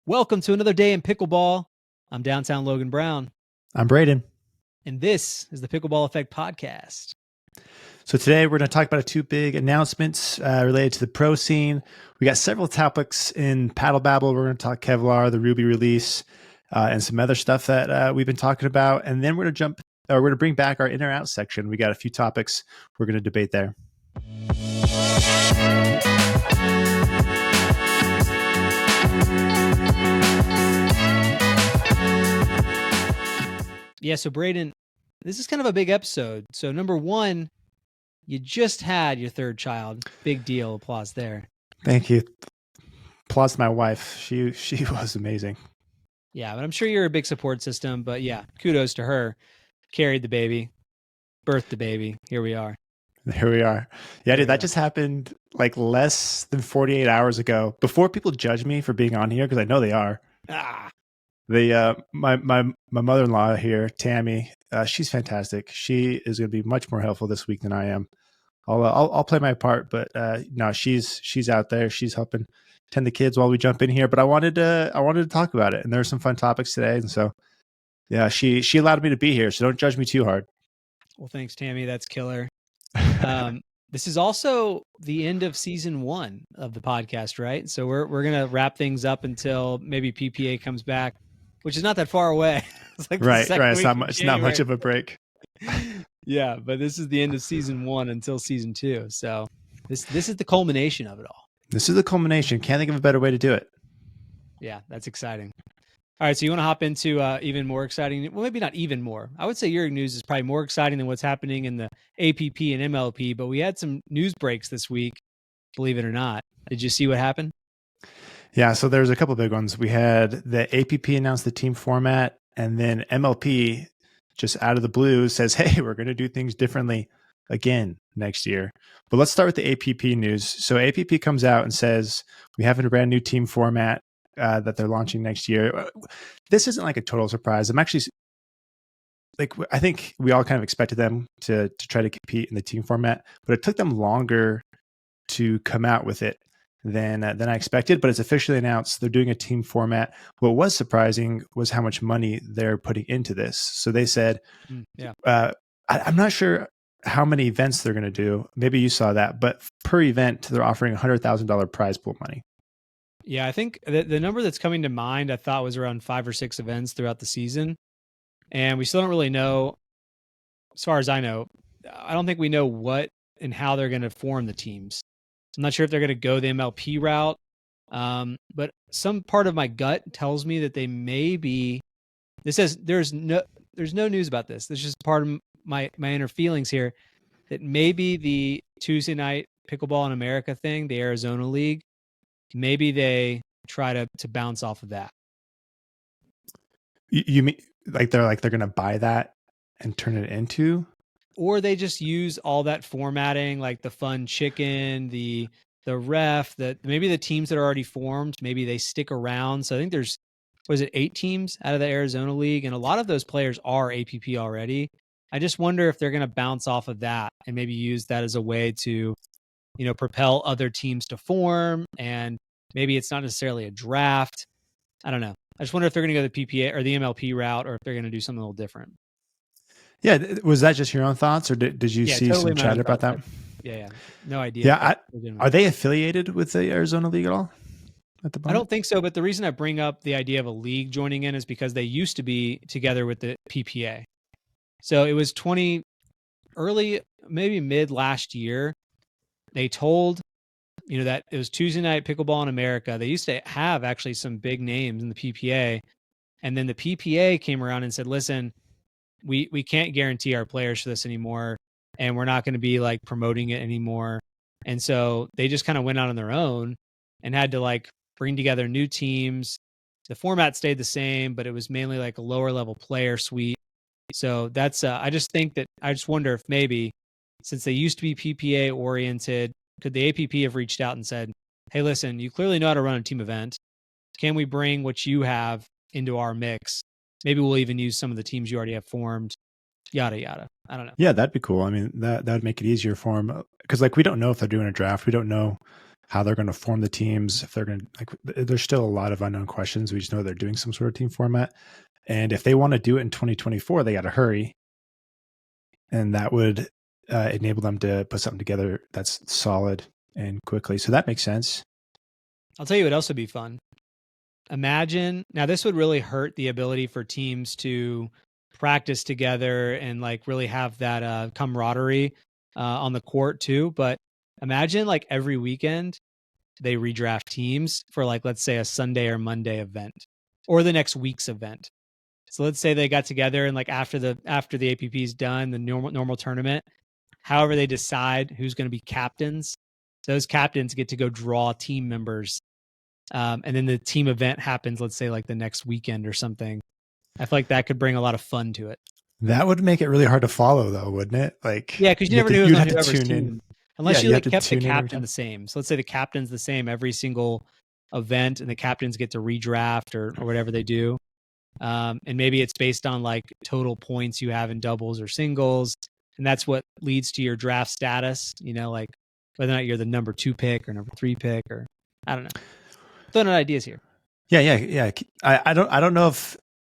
Welcome to another day in pickleball. I'm downtown Logan Brown, I'm Braydon. and this is the Pickleball Effect Podcast. So today we're going to talk about two big announcements related to the pro scene. We got several topics in Paddle Babble. We're going to talk Kevlar, the Ruby release, and some other stuff that we've been talking about. And then we're going to bring back our in or out section. We got a few topics we're going to debate there. Yeah, so Braydon, this is kind of a big episode. So number one, you just had your third child. Big deal. Applause there. Thank you. Applause to my wife. She was amazing. Yeah, but I'm sure you're a big support system. But yeah, kudos to her. Carried the baby, birthed the baby. Here we are. Here we are. Yeah, dude, that just happened like less than 48 hours ago. Before people judge me for being on here, because I know they are. My mother-in-law here, Tammy, she's fantastic. She is going to be much more helpful this week than I am. I'll play my part, but no, she's out there. She's helping tend the kids while we jump in here. But I wanted to talk about it, and there's some fun topics today, and so yeah, she allowed me to be here. So don't judge me too hard. Well, thanks, Tammy. That's killer. This is also the end of season 1 of the podcast, right? So we're gonna wrap things up until maybe PPA comes back, which is not that far away. It's like right. It's not much of a break. Yeah, but this is the end of season 1 until season 2. So this is the culmination of it all. This is the culmination. Can't think of a better way to do it. Yeah, that's exciting. All right, so you want to hop into even more exciting, well, maybe not even more. I would say your news is probably more exciting than what's happening in the APP and MLP, but we had some news breaks this week, believe it or not. Did you see what happened? Yeah, so there's a couple big ones. We had the APP announce the team format, and then MLP just out of the blue says, hey, we're going to do things differently again next year. But let's start with the APP news. So APP comes out and says, we have a brand new team format that they're launching next year. This isn't like a total surprise. I'm actually like, I think we all kind of expected them to try to compete in the team format, but it took them longer to come out with it than I expected. But it's officially announced they're doing a team format. What was surprising was how much money they're putting into this. So they said, I'm not sure how many events they're going to do. Maybe you saw that, but per event, they're offering $100,000 prize pool money. Yeah, I think the number that's coming to mind, I thought was around 5 or 6 events throughout the season. And we still don't really know, as far as I know, I don't think we know what and how they're going to form the teams. I'm not sure if they're going to go the MLP route. But some part of my gut tells me that they may be, this says there's no news about this. This is just part of my inner feelings here, that maybe the Tuesday night Pickleball in America thing, the Arizona League, maybe they try to bounce off of that. You mean like they're going to buy that and turn it into? Or they just use all that formatting, like the fun chicken, the ref, maybe the teams that are already formed, maybe they stick around. So I think there's, 8 teams out of the Arizona League? And a lot of those players are APP already. I just wonder if they're going to bounce off of that and maybe use that as a way to, propel other teams to form. And maybe it's not necessarily a draft. I don't know. I just wonder if they're going to go the PPA or the MLP route, or if they're going to do something a little different. Yeah. Was that just your own thoughts, or did you see totally some chatter about that? Yeah. No idea. Yeah. Are they affiliated with the Arizona League at all? I don't think so. But the reason I bring up the idea of a league joining in is because they used to be together with the PPA. So it was early, maybe mid last year. They told, that it was Tuesday night Pickleball in America. They used to have actually some big names in the PPA. And then the PPA came around and said, listen, we can't guarantee our players for this anymore. And we're not going to be like promoting it anymore. And so they just kind of went out on their own and had to like bring together new teams. The format stayed the same, but it was mainly like a lower level player suite. So that's, I just wonder if maybe, since they used to be PPA oriented, could the APP have reached out and said, hey, listen, you clearly know how to run a team event. Can we bring what you have into our mix? Maybe we'll even use some of the teams you already have formed, yada, yada. I don't know. Yeah, that'd be cool. I mean, that would make it easier for them, because like we don't know if they're doing a draft. We don't know how they're going to form the teams, if they're going to there's still a lot of unknown questions. We just know they're doing some sort of team format. And if they want to do it in 2024, they got to hurry. And that would enable them to put something together that's solid and quickly. So that makes sense. I'll tell you what else would be fun. Imagine, now this would really hurt the ability for teams to practice together and like really have that camaraderie on the court too. But imagine like every weekend they redraft teams for like, let's say a Sunday or Monday event or the next week's event. So let's say they got together and like after the APP is done, the normal tournament, however they decide who's going to be captains, those captains get to go draw team members. And then the team event happens, let's say like the next weekend or something. I feel like that could bring a lot of fun to it. That would make it really hard to follow though, wouldn't it? Like, yeah, because you never knew whoever's tune team. in. Unless you like kept the captain the same. So let's say the captain's the same every single event and the captains get to redraft or whatever they do. And maybe it's based on like total points you have in doubles or singles. And that's what leads to your draft status, you know, like whether or not you're the number 2 pick or number 3 pick, or I don't know. Throwing out ideas here. Yeah. I don't know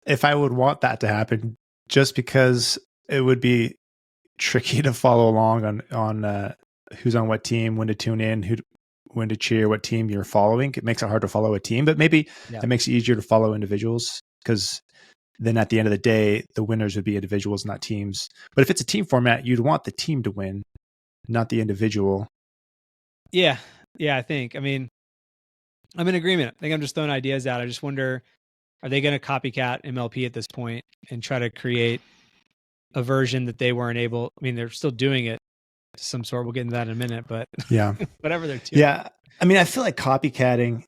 if I would want that to happen, just because it would be tricky to follow along on who's on what team, when to tune in, when to cheer, what team you're following. It makes it hard to follow a team, but maybe it makes it easier to follow individuals, because then at the end of the day, the winners would be individuals, not teams. But if it's a team format, you'd want the team to win, not the individual. Yeah, I think. I mean, I'm in agreement. I think I'm just throwing ideas out. I just wonder, are they going to copycat MLP at this point and try to create a version that they weren't able? I mean, they're still doing it to some sort. We'll get into that in a minute, but yeah, whatever they're doing. Yeah. I mean, I feel like copycatting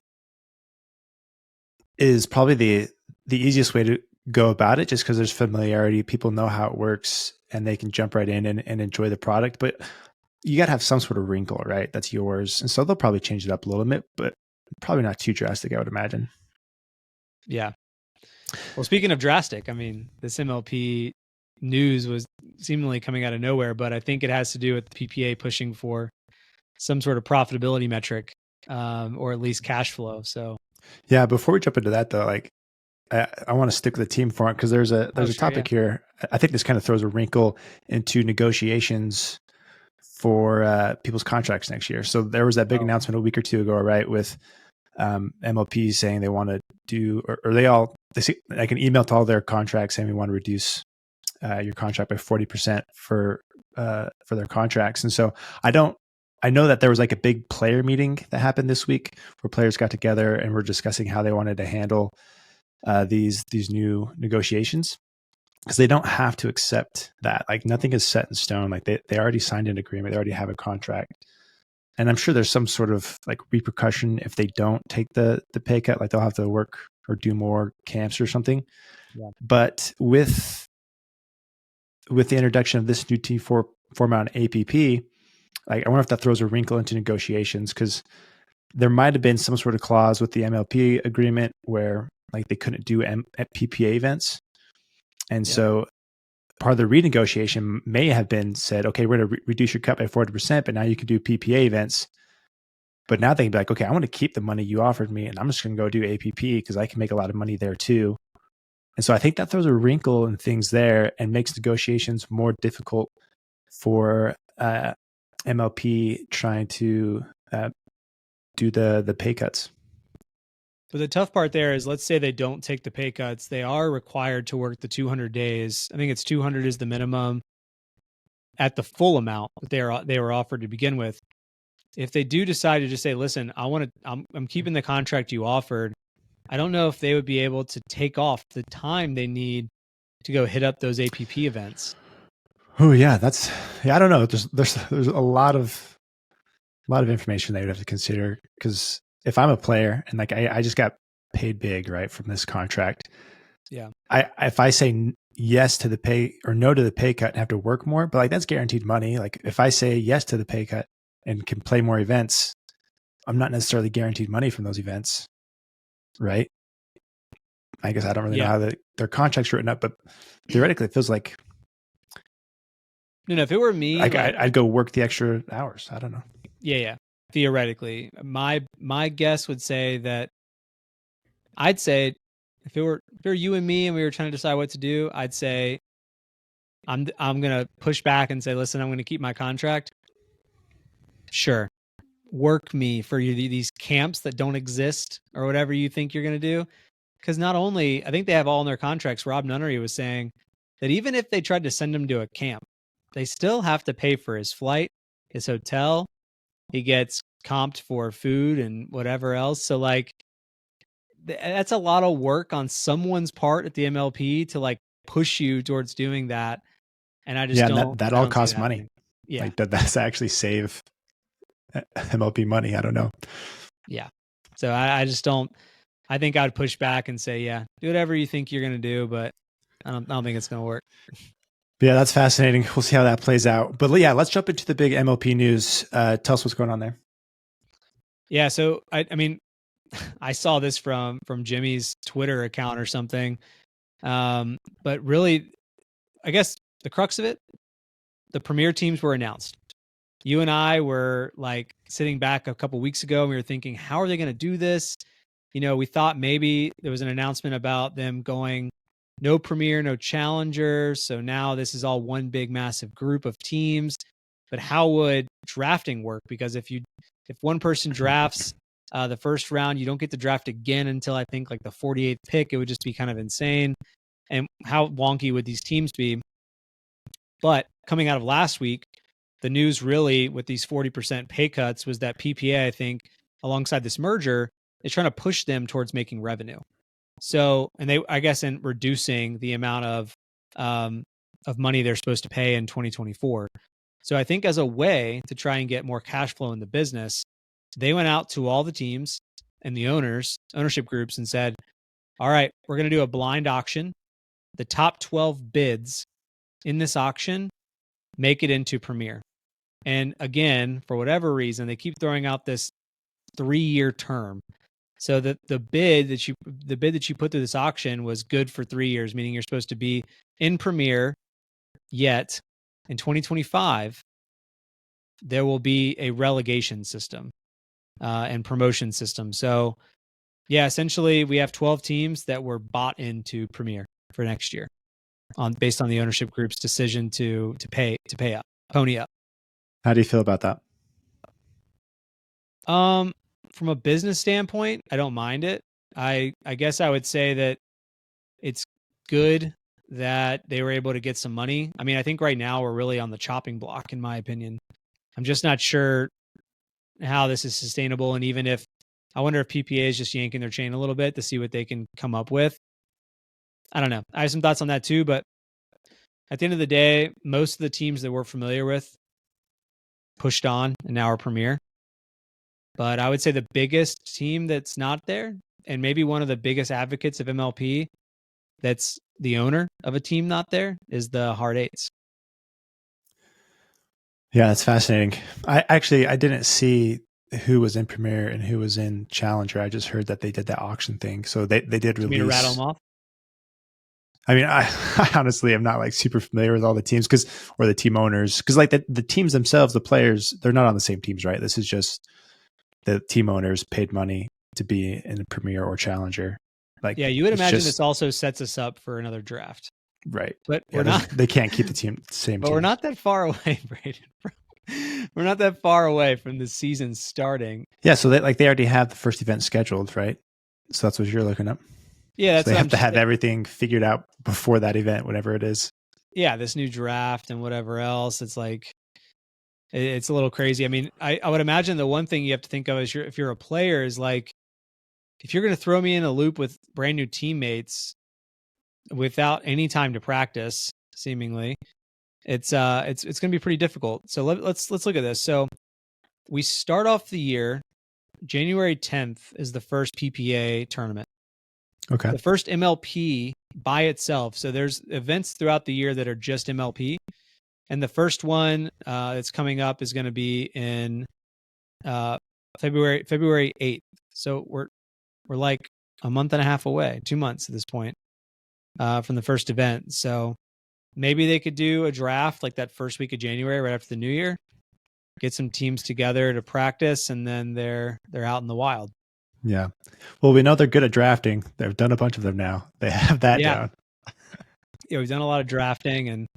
is probably the easiest way to go about it, just because there's familiarity. People know how it works and they can jump right in and enjoy the product. But you got to have some sort of wrinkle, right? That's yours. And so they'll probably change it up a little bit, but probably not too drastic, I would imagine. Yeah. Well, speaking of drastic, I mean, this MLP news was seemingly coming out of nowhere, but I think it has to do with the PPA pushing for some sort of profitability metric, or at least cash flow. So yeah, before we jump into that though, like I want to stick with the team format, because there's a topic here. I think this kind of throws a wrinkle into negotiations for people's contracts next year. So there was that big announcement a week or two ago, right, with MLP saying they want to do, or they see like an email to all their contracts saying we want to reduce your contract by 40% for their contracts. And so I know that there was like a big player meeting that happened this week where players got together and were discussing how they wanted to handle these new negotiations, because they don't have to accept that. Like nothing is set in stone. Like they already signed an agreement. They already have a contract. And I'm sure there's some sort of like repercussion if they don't take the pay cut, like they'll have to work or do more camps or something. Yeah. But with the introduction of this new T4 format on APP, like I wonder if that throws a wrinkle into negotiations, because there might have been some sort of clause with the MLP agreement where like they couldn't do PPA events. And so part of the renegotiation may have been said, okay, we're going to reduce your cut by 40%, but now you can do PPA events. But now they can be like, okay, I want to keep the money you offered me, and I'm just going to go do APP because I can make a lot of money there too. And so I think that throws a wrinkle in things there and makes negotiations more difficult for MLP trying to do the pay cuts. But the tough part there is, let's say they don't take the pay cuts. They are required to work the 200 days. I think it's 200 is the minimum at the full amount that they were offered to begin with. If they do decide to just say, listen, I'm keeping the contract you offered, I don't know if they would be able to take off the time they need to go hit up those APP events. Oh yeah, I don't know. There's a lot of information they would have to consider, because if I'm a player and like I just got paid big, right, from this contract. Yeah. If I say yes to the pay or no to the pay cut and have to work more, but like that's guaranteed money. Like if I say yes to the pay cut and can play more events, I'm not necessarily guaranteed money from those events. Right. I guess I don't really know how their contract's written up, but theoretically it feels like. No, if it were me, I'd go work the extra hours. I don't know. Yeah. theoretically. My guess would say that I'd say if it were you and me and we were trying to decide what to do, I'd say I'm gonna push back and say, listen, I'm gonna keep my contract. Sure, work me for these camps that don't exist or whatever you think you're gonna do. Because not only I think they have all in their contracts. Rob Nunnery was saying that even if they tried to send him to a camp, they still have to pay for his flight, his hotel. He gets comped for food and whatever else. So like, that's a lot of work on someone's part at the MLP to like push you towards doing that. And I just don't. That I all don't see costs it happening. money. Yeah. Like, that's actually save MLP money. I don't know. Yeah. So I just don't. I think I'd push back and say, yeah, do whatever you think you're going to do, but I don't think it's going to work. Yeah, that's fascinating. We'll see how that plays out. But yeah, let's jump into the big MLP news. Tell us what's going on there. Yeah. So I mean, I saw this from Jimmy's Twitter account or something. But really, I guess the crux of it, the premier teams were announced. You and I were like sitting back a couple weeks ago and we were thinking, how are they going to do this? You know, we thought maybe there was an announcement about them going no premier, no challenger. So now this is all one big massive group of teams. But how would drafting work? Because if one person drafts the first round, you don't get to draft again until I think like the 48th pick. It would just be kind of insane. And how wonky would these teams be? But coming out of last week, the news really with these 40% pay cuts was that PPA, I think, alongside this merger, is trying to push them towards making revenue. So, and they, I guess, in reducing the amount of money they're supposed to pay in 2024. So I think as a way to try and get more cash flow in the business, they went out to all the teams and the ownership groups and said, all right, we're going to do a blind auction. The top 12 bids in this auction make it into Premier. And again, for whatever reason, they keep throwing out this 3-year term. So the bid that you put through this auction was good for 3 years, meaning you're supposed to be in Premier. Yet in 2025, there will be a relegation system and promotion system. So yeah, essentially we have 12 teams that were bought into Premier for next year, based on the ownership group's decision to pay up, pony up. How do you feel about that? From a business standpoint, I don't mind it. I guess I would say that it's good that they were able to get some money. I mean, I think right now we're really on the chopping block, in my opinion. I'm just not sure how this is sustainable. And even if, I wonder if PPA is just yanking their chain a little bit to see what they can come up with. I don't know. I have some thoughts on that too, but at the end of the day, most of the teams that we're familiar with pushed on and now are Premier. But I would say the biggest team that's not there, and maybe one of the biggest advocates of MLP that's the owner of a team not there, is the Hard Eights. Yeah, that's fascinating. I didn't see who was in Premier and who was in Challenger. I just heard that they did that auction thing. So they did release. You mean to rattle them off? I mean, I honestly am not like super familiar with all the teams or the team owners, because like the teams themselves, the players, they're not on the same teams, right? This is just the team owners paid money to be in a Premier or Challenger. Like, yeah, you would imagine this also sets us up for another draft, right? But we're not. They can't keep the same. But we're not that far away, Braydon. We're not that far away from the season starting. Yeah, so they already have the first event scheduled, right? So that's what you're looking up. Yeah, that's so they have to have everything figured out before that event, whatever it is. Yeah, this new draft and whatever else. It's like, it's a little crazy. I mean, I would imagine the one thing you have to think of is if you're a player is like, if you're going to throw me in a loop with brand new teammates without any time to practice, seemingly, it's going to be pretty difficult. So let's look at this. So we start off the year, January 10th is the first PPA tournament. Okay. The first MLP by itself. So there's events throughout the year that are just MLP. And the first one that's coming up is going to be in February 8th. So we're like a month and a half away, 2 months at this point from the first event. So maybe they could do a draft like that first week of January, right after the new year. get some teams together to practice, and then they're out in the wild. Yeah. Well, we know they're good at drafting. They've done a bunch of them now. They have that down. Yeah, we've done a lot of drafting, and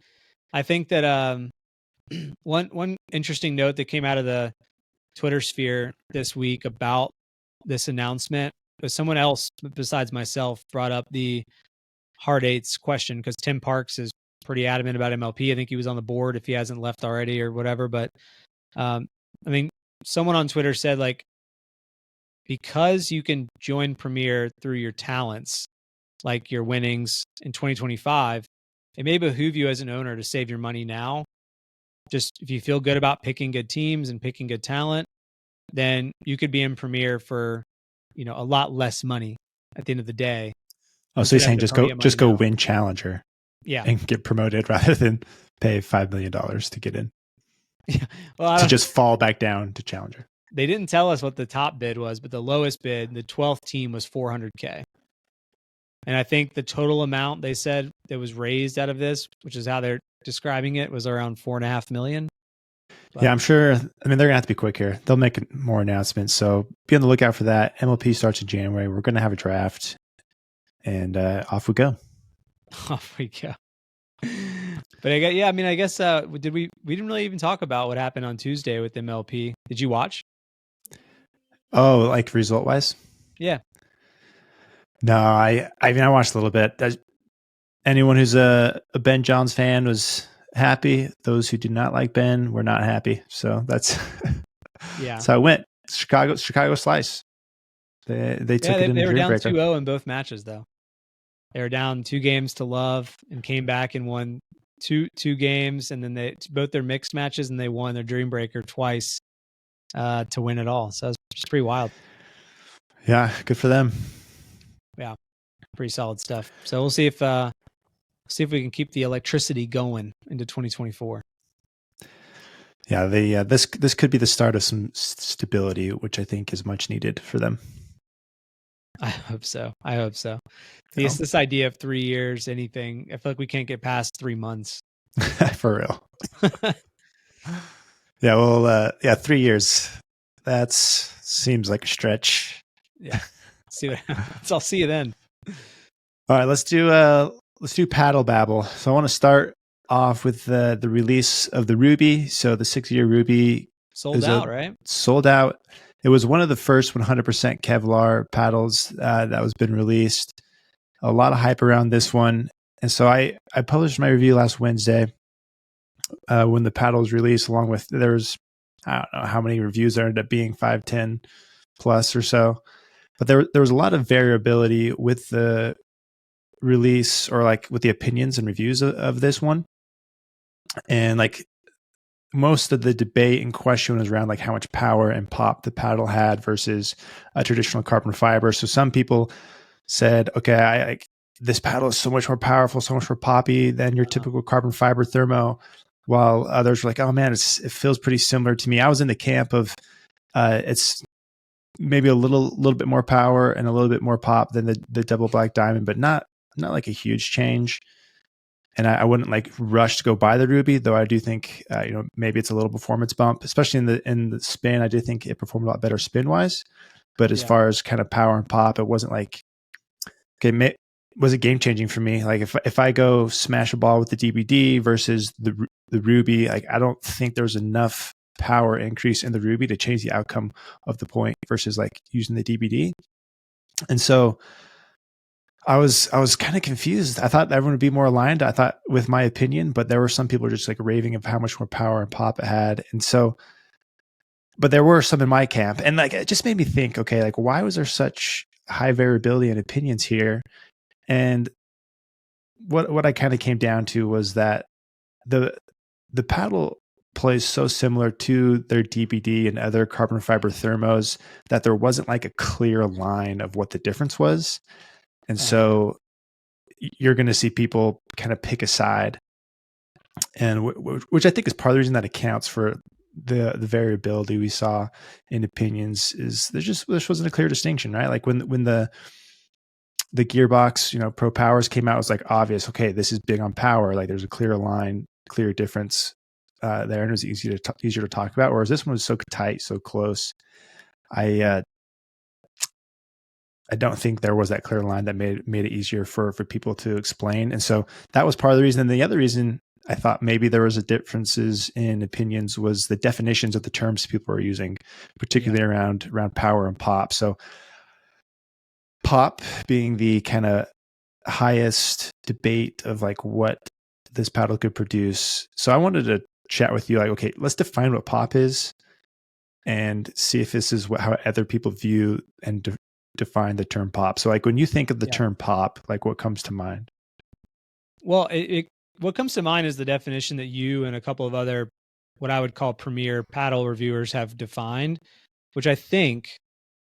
I think that one interesting note that came out of the Twitter sphere this week about this announcement was someone else besides myself brought up the hard eights question, because Tim Parks is pretty adamant about MLP. I think he was on the board if he hasn't left already or whatever. But I mean, someone on Twitter said, like, because you can join Premier through your talents, like your winnings in 2025, it may behoove you as an owner to save your money now. Just if you feel good about picking good teams and picking good talent, then you could be in Premier for, a lot less money at the end of the day. Oh, so you're saying just go win Challenger, and get promoted rather than pay $5 million to get in. Yeah, well, to just fall back down to Challenger. They didn't tell us what the top bid was, but the lowest bid, the 12th team, was $400K. And I think the total amount they said that was raised out of this, which is how they're describing it, was around $4.5 million. But yeah, I'm sure. I mean, they're gonna have to be quick here. They'll make more announcements, so be on the lookout for that. MLP starts in January. We're gonna have a draft, and off we go. Off we go. But I guess we didn't really even talk about what happened on Tuesday with MLP. Did you watch? Oh, like result wise? Yeah. No, I mean, I watched a little bit. Anyone who's a Ben Johns fan was happy. Those who did not like Ben were not happy. So that's that's how it went. Chicago slice. They took it in the They were down Dreambreaker. 2-0 in both matches, though. They were down 2 games to love and came back and won two games, and then both their mixed matches, and they won their Dreambreaker twice to win it all. So it's just pretty wild. Yeah, good for them. Yeah, pretty solid stuff. So we'll see if we can keep the electricity going into 2024. Yeah, this could be the start of some stability, which I think is much needed for them. I hope so. This idea of 3 years, anything, I feel like we can't get past 3 months. For real. Yeah, well, 3 years. That seems like a stretch. Yeah. See what happens. I'll see you then. All right, let's do paddle babble. So I want to start off with the release of the Ruby. So the 6-year Ruby sold out, right? Sold out. It was one of the first 100% Kevlar paddles that was been released. A lot of hype around this one. And so I published my review last Wednesday when the paddle was released, along with, I don't know how many reviews there ended up being, 5, 10 plus or so. But there was a lot of variability with the release, or like with the opinions and reviews of this one. And like most of the debate in question was around like how much power and pop the paddle had versus a traditional carbon fiber. So some people said, okay, this paddle is so much more powerful, so much more poppy than your typical carbon fiber thermo, while others were like, oh man, it feels pretty similar to me. I was in the camp of it's maybe a little bit more power and a little bit more pop than the double black diamond, but not like a huge change. And I wouldn't like rush to go buy the Ruby, though I do think maybe it's a little performance bump, especially in the spin. I did think it performed a lot better spin wise, but as far as kind of power and pop, it wasn't like, okay, was it game changing for me? Like if I go smash a ball with the DBD versus the Ruby, like I don't think there's enough power increase in the Ruby to change the outcome of the point versus like using the DBD. And so I was kind of confused. I thought everyone would be more aligned, I thought, with my opinion, but there were some people just like raving of how much more power and pop it had. And so, but there were some in my camp, and like it just made me think, okay, like why was there such high variability in opinions here? And what I kind of came down to was that the paddle plays so similar to their DBD and other carbon fiber thermos that there wasn't like a clear line of what the difference was. And so you're going to see people kind of pick a side, and which I think is part of the reason that accounts for the variability we saw in opinions. Is there wasn't a clear distinction, right? Like when the gearbox, Pro Powers came out, it was like obvious, okay, this is big on power. Like there's a clear line, clear difference there and it was easier to talk about, whereas this one was so tight, so close. I don't think there was that clear line that made it easier for people to explain. And so that was part of the reason. And the other reason I thought maybe there was a differences in opinions was the definitions of the terms people were using, particularly around power and pop. So pop being the kind of highest debate of like what this paddle could produce. So I wanted to chat with you, like, okay, let's define what pop is and see if this is how other people view and define the term pop. So like when you think of the term pop, like what comes to mind? Well, what comes to mind is the definition that you and a couple of other, what I would call premier paddle reviewers have defined, which I think,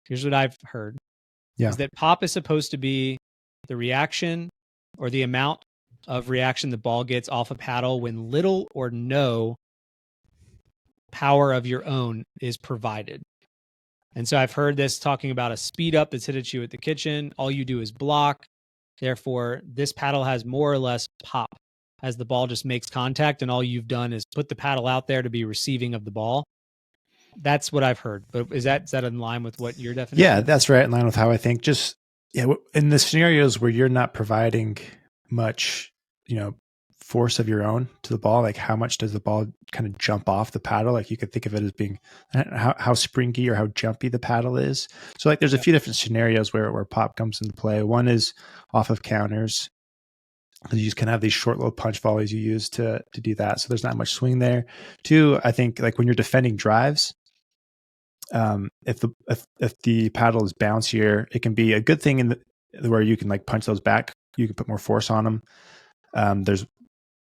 here's what I've heard, is that pop is supposed to be the reaction or the amount of reaction the ball gets off a paddle when little or no power of your own is provided. And so I've heard this talking about a speed up that's hit at you at the kitchen. All you do is block. Therefore, this paddle has more or less pop as the ball just makes contact, and all you've done is put the paddle out there to be receiving of the ball. That's what I've heard. But is that in line with what your definition? Yeah, that's right in line with how I think. Just in the scenarios where you're not providing much, force of your own to the ball, like how much does the ball kind of jump off the paddle? Like you could think of it as being how springy or how jumpy the paddle is. So like there's a few different scenarios where pop comes into play. One is off of counters. You just kind of have these short little punch volleys you use to do that. So there's not much swing there. Two, I think like when you're defending drives, if the paddle is bouncier, it can be a good thing where you can like punch those back. You can put more force on them.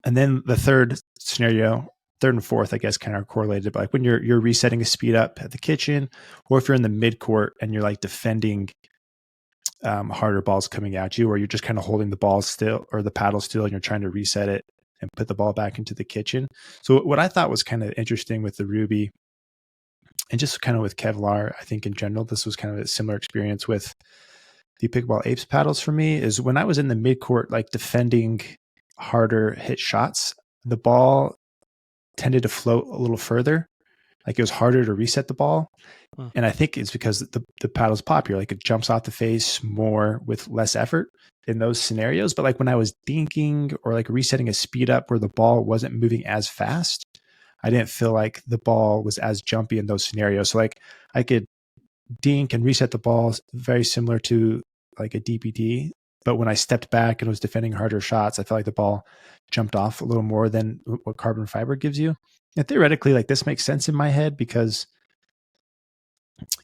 And then the third scenario, third and fourth, I guess, kind of correlated. But like when you're resetting a speed up at the kitchen, or if you're in the mid court and you're like defending harder balls coming at you, or you're just kind of holding the ball still or the paddle still, and you're trying to reset it and put the ball back into the kitchen. So what I thought was kind of interesting with the Ruby, and just kind of with Kevlar, I think in general, this was kind of a similar experience with the Pickleball Apes paddles for me, is when I was in the mid court, like defending harder hit shots, the ball tended to float a little further. Like it was harder to reset the ball. Huh. And I think it's because the paddle's popular. Like it jumps off the face more with less effort in those scenarios. But like when I was dinking or like resetting a speed up where the ball wasn't moving as fast, I didn't feel like the ball was as jumpy in those scenarios. So like I could dink and reset the ball very similar to like a DPD. But when I stepped back and was defending harder shots, I felt like the ball jumped off a little more than what carbon fiber gives you. And theoretically, like this makes sense in my head because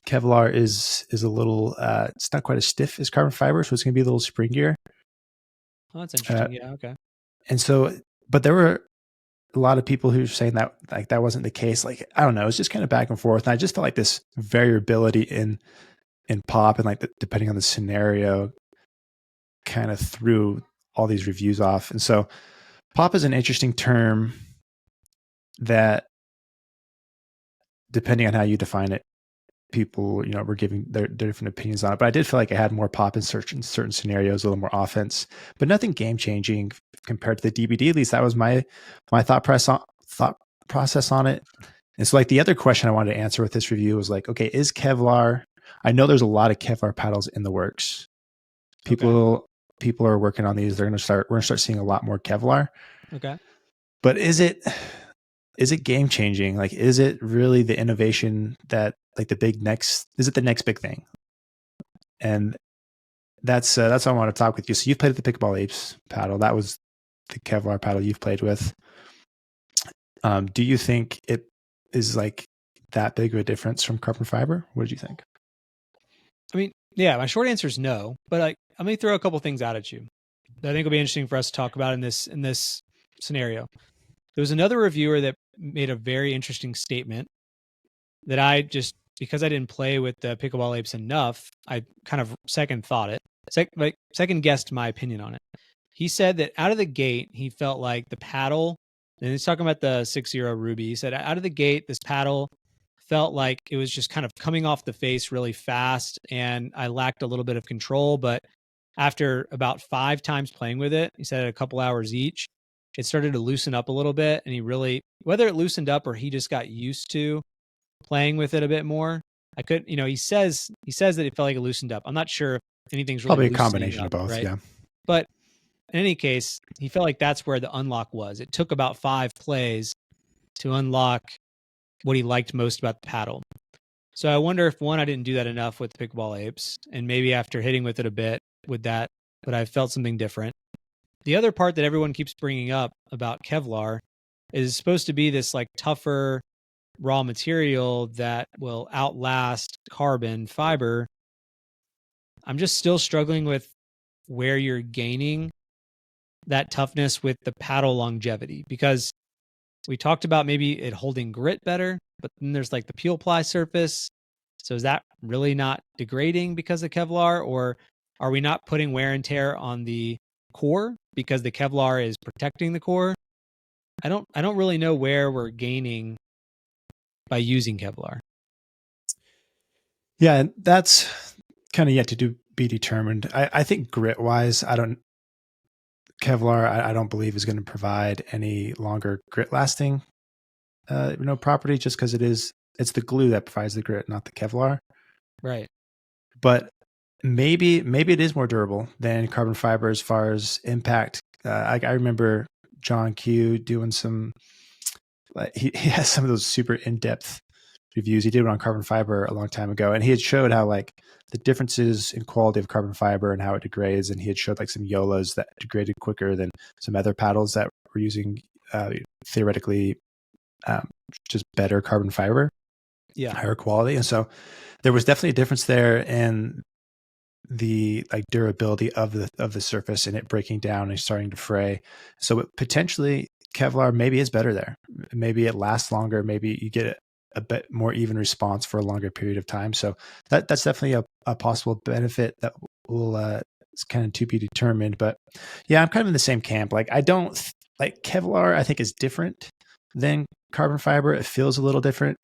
Kevlar is a little, it's not quite as stiff as carbon fiber, so it's going to be a little springier. Oh, that's interesting. Yeah, okay. And so, but there were a lot of people who were saying that like that wasn't the case. Like I don't know, it's just kind of back and forth. And I just felt like this variability in pop and like depending on the scenario, kind of threw all these reviews off. And so pop is an interesting term that, depending on how you define it, people, were giving their different opinions on it. But I did feel like it had more pop in certain scenarios, a little more offense, but nothing game changing compared to the DBD. At least that was my thought process on it. And so like the other question I wanted to answer with this review was like, okay, is Kevlar, I know there's a lot of Kevlar paddles in the works. People are working on these. We're going to start seeing a lot more Kevlar. Okay. But is it game changing? Like, is it really the innovation that like is it the next big thing? And that's what I want to talk with you. So you've played with the Pickleball Apes paddle. That was the Kevlar paddle you've played with. Do you think it is like that big of a difference from carbon fiber? What did you think? I mean, yeah, my short answer is no, but let me throw a couple things out at you that I think will be interesting for us to talk about in this scenario. There was another reviewer that made a very interesting statement that I just, because I didn't play with the Pickleball Apes enough, I kind of second thought it, second guessed my opinion on it. He said that out of the gate, he felt like the paddle, and he's talking about the 6-0 Ruby. He said out of the gate, this paddle felt like it was just kind of coming off the face really fast, and I lacked a little bit of control. But after about 5 times playing with it, he said a couple hours each, it started to loosen up a little bit, and he really, whether it loosened up or he just got used to playing with it a bit more. I could, he says that it felt like it loosened up. I'm not sure if anything's really Probably a loosening combination up, of both. right? Yeah. But in any case, he felt like that's where the unlock was. It took about 5 plays to unlock what he liked most about the paddle. So I wonder if, one, I didn't do that enough with Pickleball Apes, and maybe after hitting with it a bit with that, but I felt something different. The other part that everyone keeps bringing up about Kevlar is supposed to be this like tougher raw material that will outlast carbon fiber. I'm just still struggling with where you're gaining that toughness with the paddle longevity, because we talked about maybe it holding grit better, but then there's like the peel ply surface. So is that really not degrading because of Kevlar, or are we not putting wear and tear on the core because the Kevlar is protecting the core? I don't really know where we're gaining by using Kevlar. Yeah, that's kind of yet to be determined. I think grit wise, Kevlar, I don't believe is going to provide any longer grit lasting, property, just because it's the glue that provides the grit, not the Kevlar. Right. But maybe it is more durable than carbon fiber as far as impact. I remember John Q doing some, he has some of those super in-depth reviews. He did one on carbon fiber a long time ago, and he had showed how like the differences in quality of carbon fiber and how it degrades. And he had showed like some Yolas that degraded quicker than some other paddles that were using theoretically just better carbon fiber, higher quality. And so there was definitely a difference there in the like durability of the surface and it breaking down and starting to fray. So potentially Kevlar maybe is better there. Maybe it lasts longer. Maybe you get a bit more even response for a longer period of time. So that's definitely a possible benefit that will it's kind of to be determined. But yeah, I'm kind of in the same camp. Like I don't like Kevlar. I think is different than carbon fiber. It feels a little different,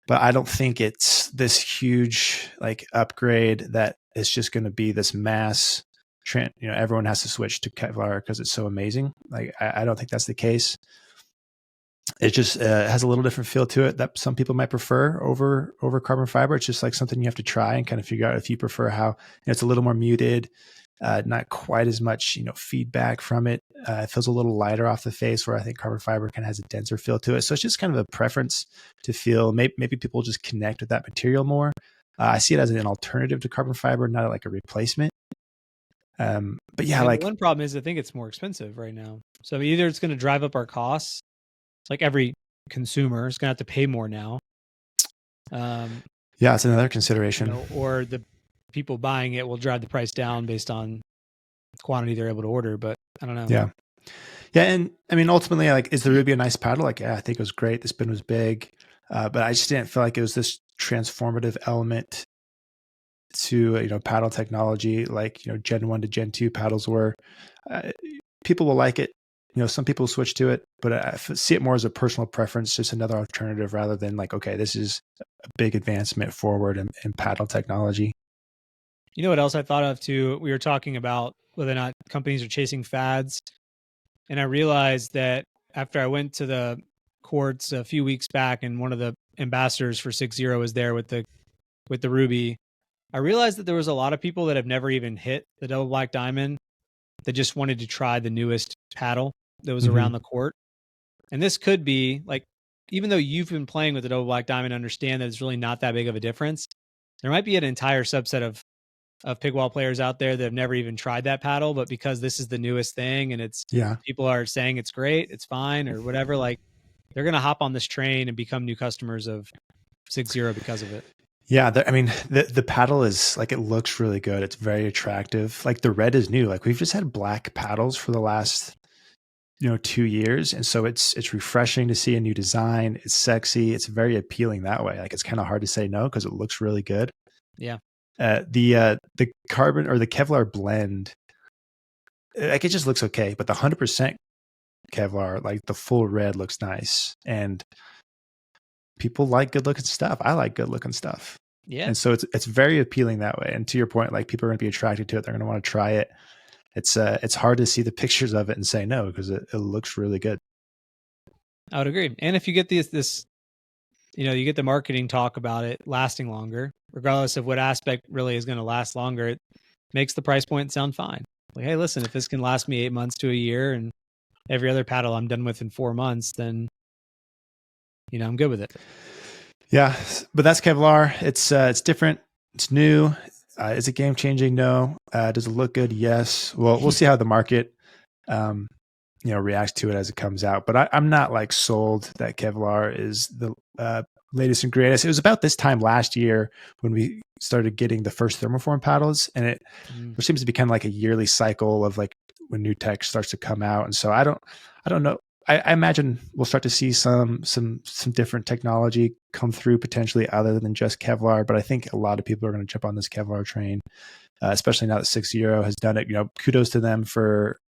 but I don't think it's this huge like upgrade that it's just going to be this mass trend. Everyone has to switch to Kevlar because it's so amazing. Like I don't think that's the case. It just has a little different feel to it that some people might prefer over carbon fiber. It's just like something you have to try and kind of figure out if you prefer how it's a little more muted, not quite as much feedback from it. It feels a little lighter off the face, where I think carbon fiber kind of has a denser feel to it. So it's just kind of a preference to feel. Maybe people just connect with that material more. I see it as an alternative to carbon fiber, not like a replacement. But yeah, like one problem is I think it's more expensive right now. So either it's going to drive up our costs. Like every consumer is going to have to pay more now. Yeah, it's another consideration. Or the people buying it will drive the price down based on quantity they're able to order. But I don't know. Yeah. And I mean, ultimately, like, is the Ruby a nice paddle? Like, yeah, I think it was great. The spin was big, but I just didn't feel like it was this transformative element to paddle technology, like Gen 1 to Gen 2 paddles were. People will like it. Some people switch to it, but I see it more as a personal preference, just another alternative rather than like, okay, this is a big advancement forward in paddle technology. You know what else I thought of too? We were talking about whether or not companies are chasing fads. And I realized that after I went to the courts a few weeks back and one of the ambassadors for 6-0 was there with the Ruby, I realized that there was a lot of people that have never even hit the double black diamond that just wanted to try the newest paddle that was around the court. And this could be like, even though you've been playing with the double black diamond, understand that it's really not that big of a difference. There might be an entire subset of pickleball players out there that have never even tried that paddle, but because this is the newest thing and people are saying it's great, it's fine or whatever, like they're going to hop on this train and become new customers of 6-0 because of it. Yeah, I mean, the paddle is like, it looks really good. It's very attractive. Like the red is new. Like we've just had black paddles for the last 2 years, and so it's refreshing to see a new design. It's sexy. It's very appealing that way. Like it's kind of hard to say no because it looks really good. Yeah. The carbon or the Kevlar blend, like it just looks okay, but the 100% Kevlar, like the full red, looks nice, and people like good looking stuff. I like good looking stuff. Yeah. And so it's very appealing that way. And to your point, like people are going to be attracted to it. They're going to want to try it. it's hard to see the pictures of it and say no, because it looks really good. I would agree. And if you get this, you get the marketing talk about it lasting longer, regardless of what aspect really is going to last longer, it makes the price point sound fine. Like, hey, listen, if this can last me 8 months to a year and every other paddle I'm done with in 4 months, then, I'm good with it. Yeah. But that's Kevlar. It's different. It's new. Is it game changing? No. Does it look good? Yes. Well, we'll see how the market, reacts to it as it comes out. But I'm not like sold that Kevlar is the latest and greatest. It was about this time last year when we started getting the first thermoform paddles, and there seems to be kind of like a yearly cycle of like when new tech starts to come out. And so I don't know. I imagine we'll start to see some different technology come through potentially other than just Kevlar. But I think a lot of people are going to jump on this Kevlar train, especially now that 6-0 has done it. Kudos to them for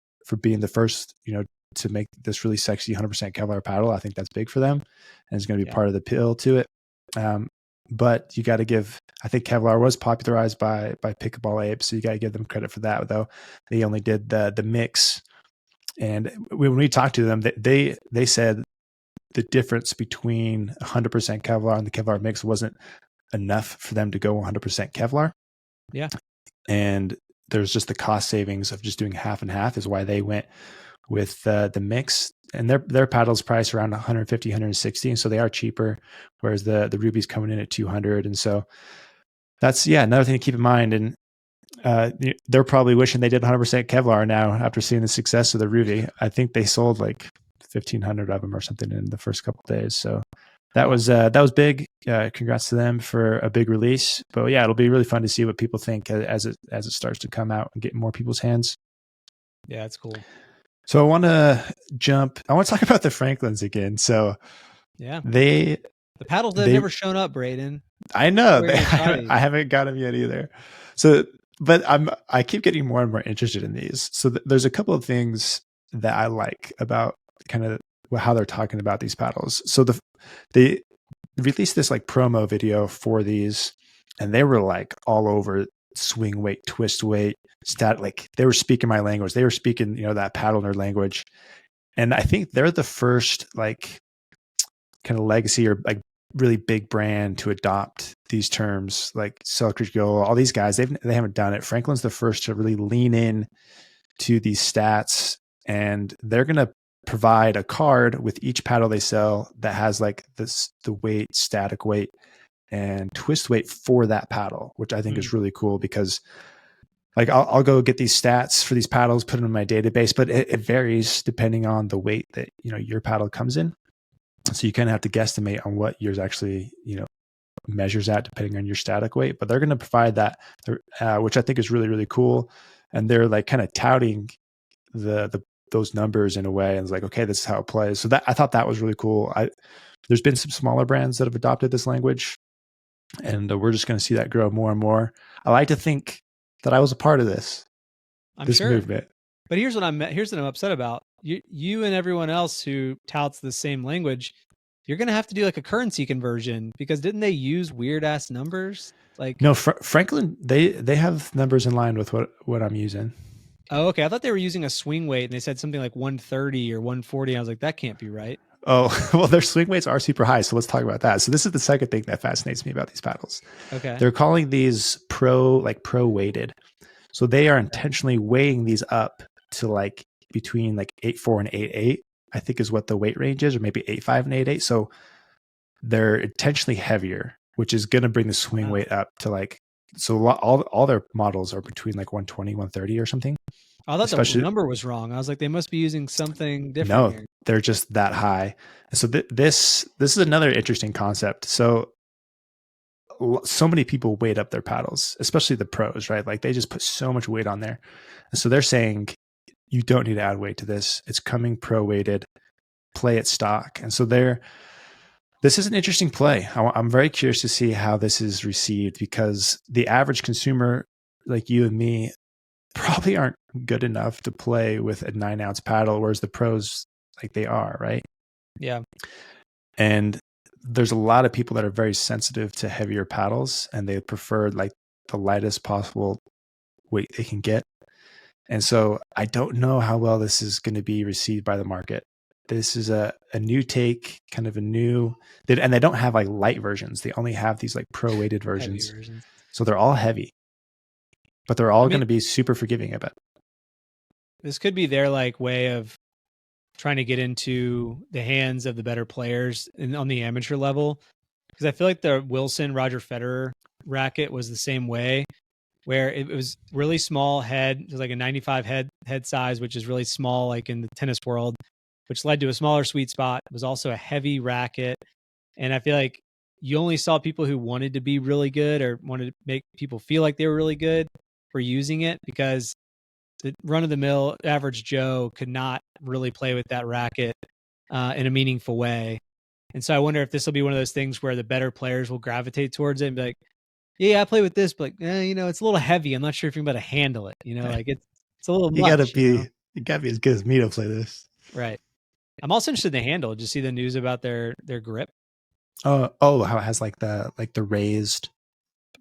being the first, to make this really sexy 100% Kevlar paddle. I think that's big for them, and it's going to be part of the appeal to it. But you got to give, I think Kevlar was popularized by Pickleball Ape, so you got to give them credit for that. Though they only did the mix, and when we talked to them, they said the difference between 100% Kevlar and the Kevlar mix wasn't enough for them to go 100% Kevlar. Yeah, and there's just the cost savings of just doing half and half is why they went with the mix. And their paddles price around 150, 160. And so they are cheaper, whereas the Ruby's coming in at 200. And so that's, another thing to keep in mind. And they're probably wishing they did 100% Kevlar now after seeing the success of the Ruby. I think they sold like 1,500 of them or something in the first couple of days. So that was big. Congrats to them for a big release. But yeah, it'll be really fun to see what people think as it starts to come out and get in more people's hands. Yeah, it's cool. So I want to talk about the Franklins again. So yeah, the paddles that have never shown up, Braydon. I know I haven't got them yet either. So, but I keep getting more and more interested in these. So there's a couple of things that I like about kind of how they're talking about these paddles. So they released this like promo video for these, and they were like all over swing weight, twist weight, like they were speaking my language. They were speaking, that paddle nerd language. And I think they're the first like kind of legacy or like really big brand to adopt these terms, like Selkirk Gill, all these guys, they haven't done it. Franklin's the first to really lean in to these stats, and they're going to provide a card with each paddle they sell that has like the weight, static weight, and twist weight for that paddle, which I think is really cool because like I'll go get these stats for these paddles, put them in my database, but it varies depending on the weight that, your paddle comes in. So you kind of have to guesstimate on what yours actually, measures at depending on your static weight, but they're going to provide that, which I think is really, really cool. And they're like kind of touting those numbers in a way. And it's like, okay, this is how it plays. So I thought that was really cool. There's been some smaller brands that have adopted this language, and we're just going to see that grow more and more. I like to think that I was a part of this movement. But here's what I'm upset about. You and everyone else who touts the same language, you're going to have to do like a currency conversion, because didn't they use weird ass numbers? Like, no, Franklin, they have numbers in line with what I'm using. Oh, okay. I thought they were using a swing weight, and they said something like 130 or 140. I was like, that can't be right. Oh, well, their swing weights are super high. So let's talk about that. So this is the second thing that fascinates me about these paddles. Okay. They're calling these pro weighted. So they are intentionally weighing these up to like between like 8.4 and 8.8, I think is what the weight range is, or maybe 8.5 and 8.8. So they're intentionally heavier, which is going to bring the swing weight up to like, so all their models are between like 120, 130 or something. I thought the number was wrong. I was like, they must be using something different. No, here. They're just that high. And so this is another interesting concept. So many people weight up their paddles, especially the pros, right? Like they just put so much weight on there. And so they're saying you don't need to add weight to this. It's coming pro weighted, play it stock. And so this is an interesting play. I'm very curious to see how this is received, because the average consumer like you and me probably aren't good enough to play with a 9-ounce paddle, whereas the pros, like they are, right? Yeah. And there's a lot of people that are very sensitive to heavier paddles, and they prefer like the lightest possible weight they can get. And so I don't know how well this is going to be received by the market. This is a new take, kind of a new, and they don't have like light versions. They only have these like pro weighted versions. So they're all heavy, but they're all going to be super forgiving, I bet. This could be their like way of trying to get into the hands of the better players on the amateur level. Because I feel like the Wilson Roger Federer racket was the same way, where it was really small head. It was like a 95 head size, which is really small, like in the tennis world, which led to a smaller sweet spot. It was also a heavy racket. And I feel like you only saw people who wanted to be really good or wanted to make people feel like they were really good for using it, because the run-of-the-mill average Joe could not really play with that racket in a meaningful way. And so I wonder if this will be one of those things where the better players will gravitate towards it and be like, yeah, I play with this, but it's a little heavy. I'm not sure if you're about to handle it. Like it's a little much. You gotta be as good as me to play this. Right. I'm also interested in the handle. Did you see the news about their grip? How it has like the raised.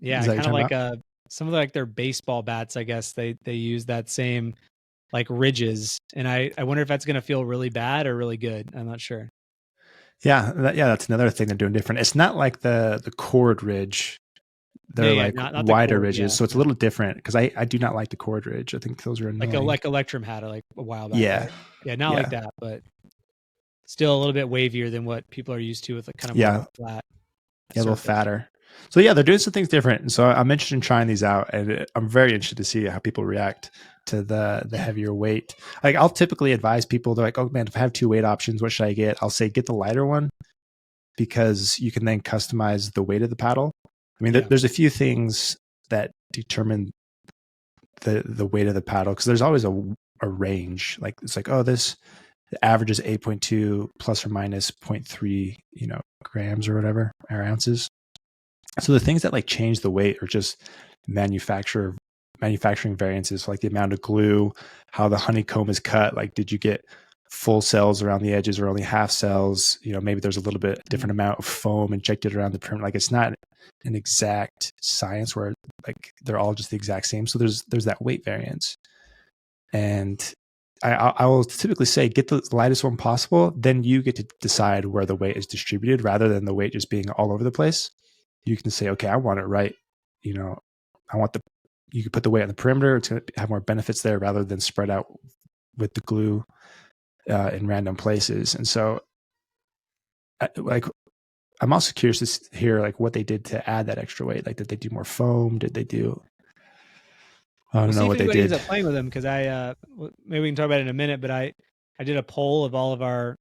Yeah, kind of like some of like their baseball bats, I guess they use that same like ridges. And I wonder if that's going to feel really bad or really good. I'm not sure. Yeah, that's another thing they're doing different. It's not like the cord ridge. They're not wider ridges, so it's a little different, because I do not like the cord ridge. I think those are annoying. Like Electrum had it like a while back. Yeah. Right? Yeah, not like that, but still a little bit wavier than what people are used to with like kind of more flat. Yeah, a little fatter. So yeah, they're doing some things different. And so I'm interested in trying these out, and I'm very interested to see how people react to the heavier weight. Like I'll typically advise people, they're like, oh man, if I have two weight options, what should I get? I'll say, get the lighter one, because you can then customize the weight of the paddle. I mean, there's a few things that determine the weight of the paddle, because there's always a range. Like it's like, this average is 8.2 plus or minus 0.3, grams or whatever, or ounces. So the things that like change the weight are just manufacturing variances, like the amount of glue, how the honeycomb is cut. Like, did you get full cells around the edges or only half cells? Maybe there's a little bit different amount of foam injected around the perimeter. Like, it's not an exact science where like they're all just the exact same. So there's that weight variance. And I will typically say, get the lightest one possible. Then you get to decide where the weight is distributed, rather than the weight just being all over the place. You can say, okay, I want it right. You can put the weight on the perimeter. It's going to have more benefits there, rather than spread out with the glue in random places. And so I'm also curious to hear like what they did to add that extra weight. Like, did they do more foam? Did they do, I don't know what they did. Ends up playing with them, because maybe we can talk about it in a minute, but I did a poll of all of our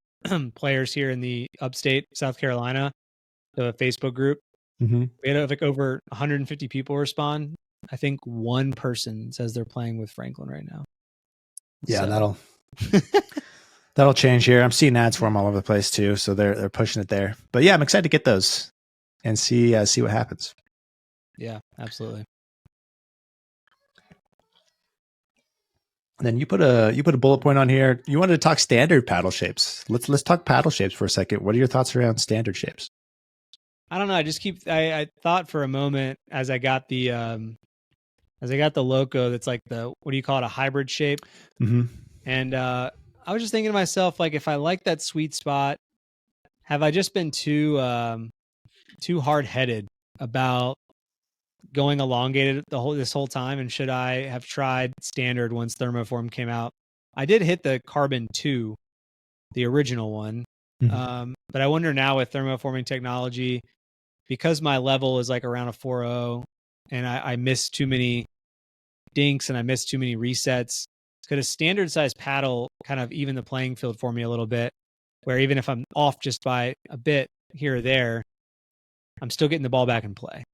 players here in the upstate South Carolina, the Facebook group. Mm-hmm. We had like over 150 people respond. I think one person says they're playing with Franklin right now. Yeah, so. That'll change here. I'm seeing ads for them all over the place too, so they're pushing it there. But yeah, I'm excited to get those and see what happens. Yeah, absolutely. And then you put a bullet point on here. You wanted to talk standard paddle shapes. Let's talk paddle shapes for a second. What are your thoughts around standard shapes? I don't know. I thought for a moment as I got the loco that's like what do you call it? A hybrid shape. Mm-hmm. And I was just thinking to myself, like, if I like that sweet spot, have I just been too hard-headed about going elongated this whole time? And should I have tried standard once thermoform came out? I did hit the Carbon 2, the original one. Mm-hmm. But I wonder now with thermoforming technology, because my level is like around a 4.0 and I miss too many dinks and I miss too many resets, could a standard size paddle kind of even the playing field for me a little bit, where even if I'm off just by a bit here or there, I'm still getting the ball back in play?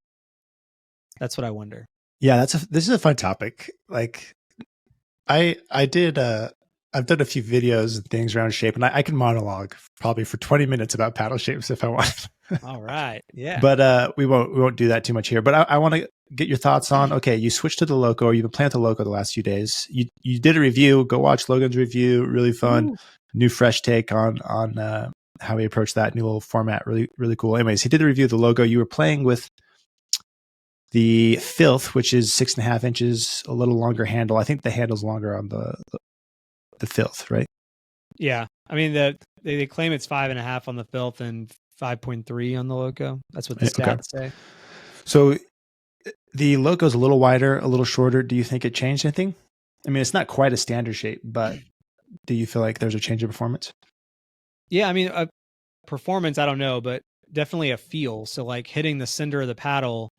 That's what I wonder. Yeah, this is a fun topic. Like I've done a few videos and things around shape, and I can monologue probably for 20 minutes about paddle shapes if I want. All right. Yeah. But we won't do that too much here. But I want to get your thoughts on, okay, you switched to the loco, or you've been playing with the loco the last few days. You did a review. Go watch Logan's review. Really fun. Ooh. New fresh take on how he approached that new little format. Really, really cool. Anyways, he did a review of the logo. You were playing with The Filth, which is 6.5 inches, a little longer handle. I think the handle's longer on the Filth, right? Yeah. I mean, they claim it's 5.5 on the Filth and 5.3 on the Loco. That's what the stats say. So the Loco's a little wider, a little shorter. Do you think it changed anything? I mean, it's not quite a standard shape, but do you feel like there's a change in performance? Yeah, I mean, performance, I don't know, but definitely a feel. So like hitting the center of the paddle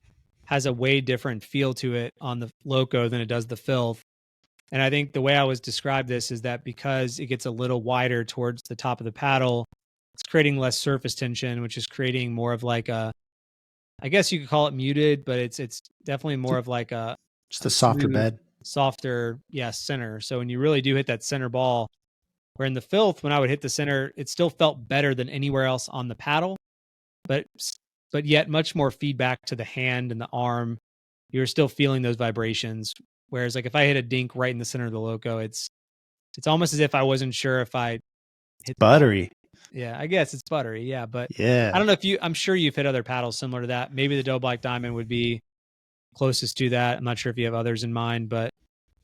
has a way different feel to it on the Loco than it does the Filth. And I think the way I was described this is that because it gets a little wider towards the top of the paddle, it's creating less surface tension, which is creating more of like a, I guess you could call it muted, but it's definitely more of like a just a softer bed, softer, center. So when you really do hit that center ball, where in the Filth, when I would hit the center, it still felt better than anywhere else on the paddle, but yet much more feedback to the hand and the arm. You're still feeling those vibrations. Whereas like if I hit a dink right in the center of the Loco, it's almost as if I wasn't sure if I hit buttery. Yeah, I guess it's buttery. Yeah, but yeah, I don't know if I'm sure you've hit other paddles similar to that. Maybe the Doe Black Diamond would be closest to that. I'm not sure if you have others in mind, but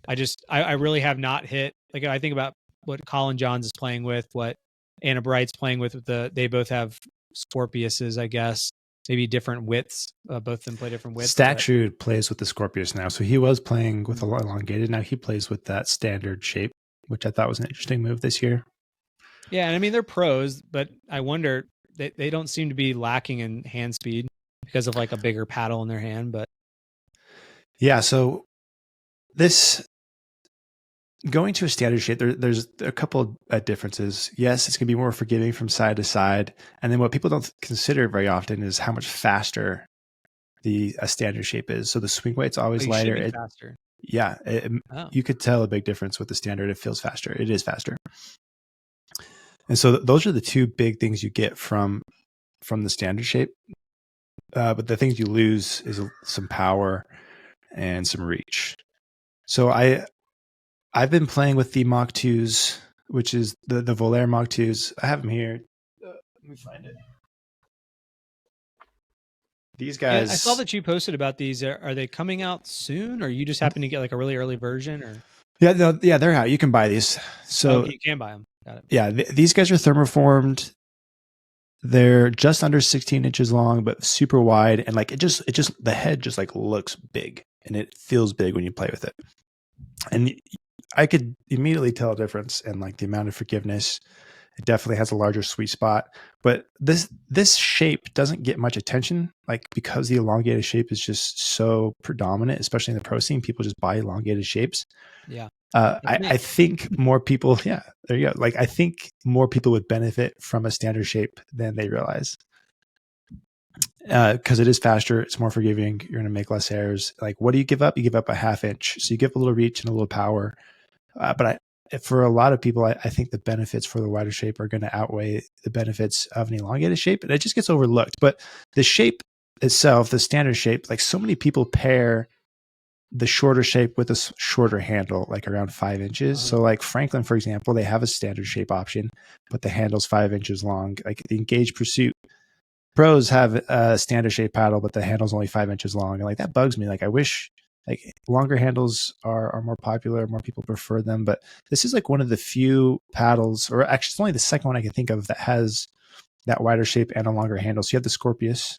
I really have not hit, like I think about what Colin Johns is playing with, what Anna Bright's playing with they both have Scorpiuses, I guess. Maybe different widths. Both of them play different widths. Statue plays with the Scorpius now. So he was playing with a lot elongated. Now he plays with that standard shape, which I thought was an interesting move this year. Yeah, and I mean, they're pros, but I wonder, they don't seem to be lacking in hand speed because of like a bigger paddle in their hand. But yeah, so this going to a standard shape, there's a couple of differences. Yes, it's going to be more forgiving from side to side. And then what people don't consider very often is how much faster a standard shape is. So the swing weight's always lighter. Faster. Yeah, you could tell a big difference with the standard. It feels faster. It is faster. And so those are the two big things you get from the standard shape. But the things you lose is some power and some reach. So I've been playing with the Mach 2s, which is the Volair Mach 2s. I have them here. Let me find it. These guys. Yeah, I saw that you posted about these. Are they coming out soon, or you just happen to get like a really early version? Or yeah, they're out. You can buy these. So you can buy them. Got it. Yeah, these guys are thermoformed. They're just under 16 inches long, but super wide, and like it just the head just like looks big, and it feels big when you play with it. And I could immediately tell a difference in like the amount of forgiveness. It definitely has a larger sweet spot, but this shape doesn't get much attention, like because the elongated shape is just so predominant, especially in the pro scene. People just buy elongated shapes. Yeah. I think more people, yeah, there you go. Like I think more people would benefit from a standard shape than they realize. Because it is faster, it's more forgiving. You're going to make less errors. Like, what do you give up? You give up a half inch, so you give a little reach and a little power. But for a lot of people, I think the benefits for the wider shape are going to outweigh the benefits of an elongated shape, and it just gets overlooked. But the shape itself, the standard shape, like so many people pair the shorter shape with a shorter handle, like around 5 inches. So like Franklin, for example, they have a standard shape option, but the handle's 5 inches long. Like the Engage Pursuit pros have a standard shape paddle, but the handle's only 5 inches long. And like that bugs me. Like I wish like longer handles are more popular, more people prefer them. But this is like one of the few paddles, or actually it's only the second one I can think of that has that wider shape and a longer handle. So you have the Scorpius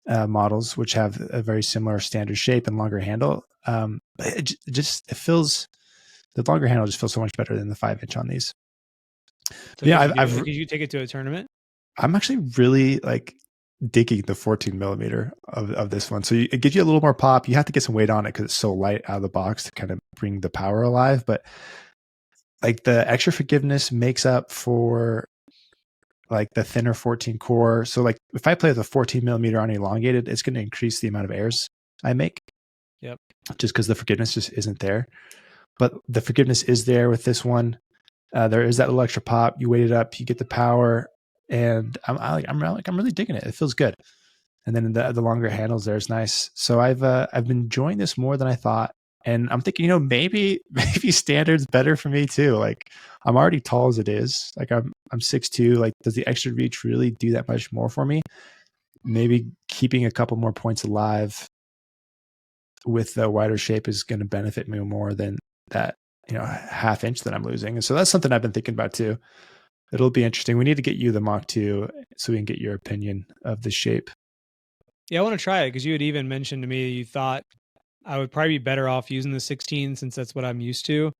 models, which have a very similar standard shape and longer handle. It feels, the longer handle just feels so much better than the 5 inch on these. So yeah, did you take it to a tournament? I'm actually really like digging the 14 millimeter of this one. So it gives you a little more pop. You have to get some weight on it because it's so light out of the box to kind of bring the power alive. But like the extra forgiveness makes up for like the thinner 14 core. So like if I play with a 14 millimeter on elongated, it's going to increase the amount of errors I make. Yep. Just because the forgiveness just isn't there. But the forgiveness is there with this one. There is that little extra pop. You weight it up, you get the power, and I'm really digging it. It feels good. And then the longer handles there is nice. So I've been enjoying this more than I thought. And I'm thinking, maybe standard's better for me too. Like I'm already tall as it is. Like I'm 6'2". Like does the extra reach really do that much more for me? Maybe keeping a couple more points alive with the wider shape is going to benefit me more than that, half inch that I'm losing. And so that's something I've been thinking about too. It'll be interesting. We need to get you the Mach 2 so we can get your opinion of the shape. Yeah, I want to try it because you had even mentioned to me you thought I would probably be better off using the 16 since that's what I'm used to.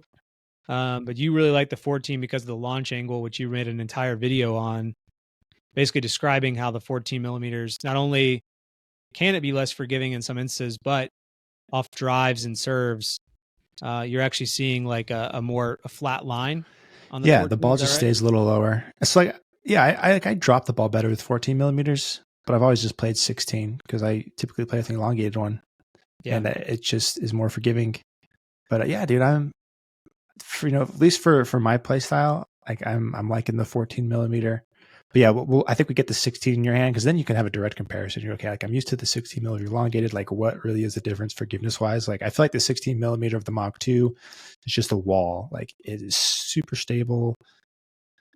But you really like the 14 because of the launch angle, which you made an entire video on, basically describing how the 14 millimeters, not only can it be less forgiving in some instances, but off drives and serves, you're actually seeing like a flat line on the 14, the ball just stays a little lower. It's like, I drop the ball better with 14 millimeters, but I've always just played 16 because I typically play with an elongated one. Yeah. And it just is more forgiving. But dude, I'm, at least for my play style, like I'm liking the 14 millimeter. But yeah, I think we get the 16 in your hand because then you can have a direct comparison. You're okay, like I'm used to the 16 millimeter elongated. Like what really is the difference forgiveness wise? Like I feel like the 16 millimeter of the Mach 2 is just a wall. Like it is super stable.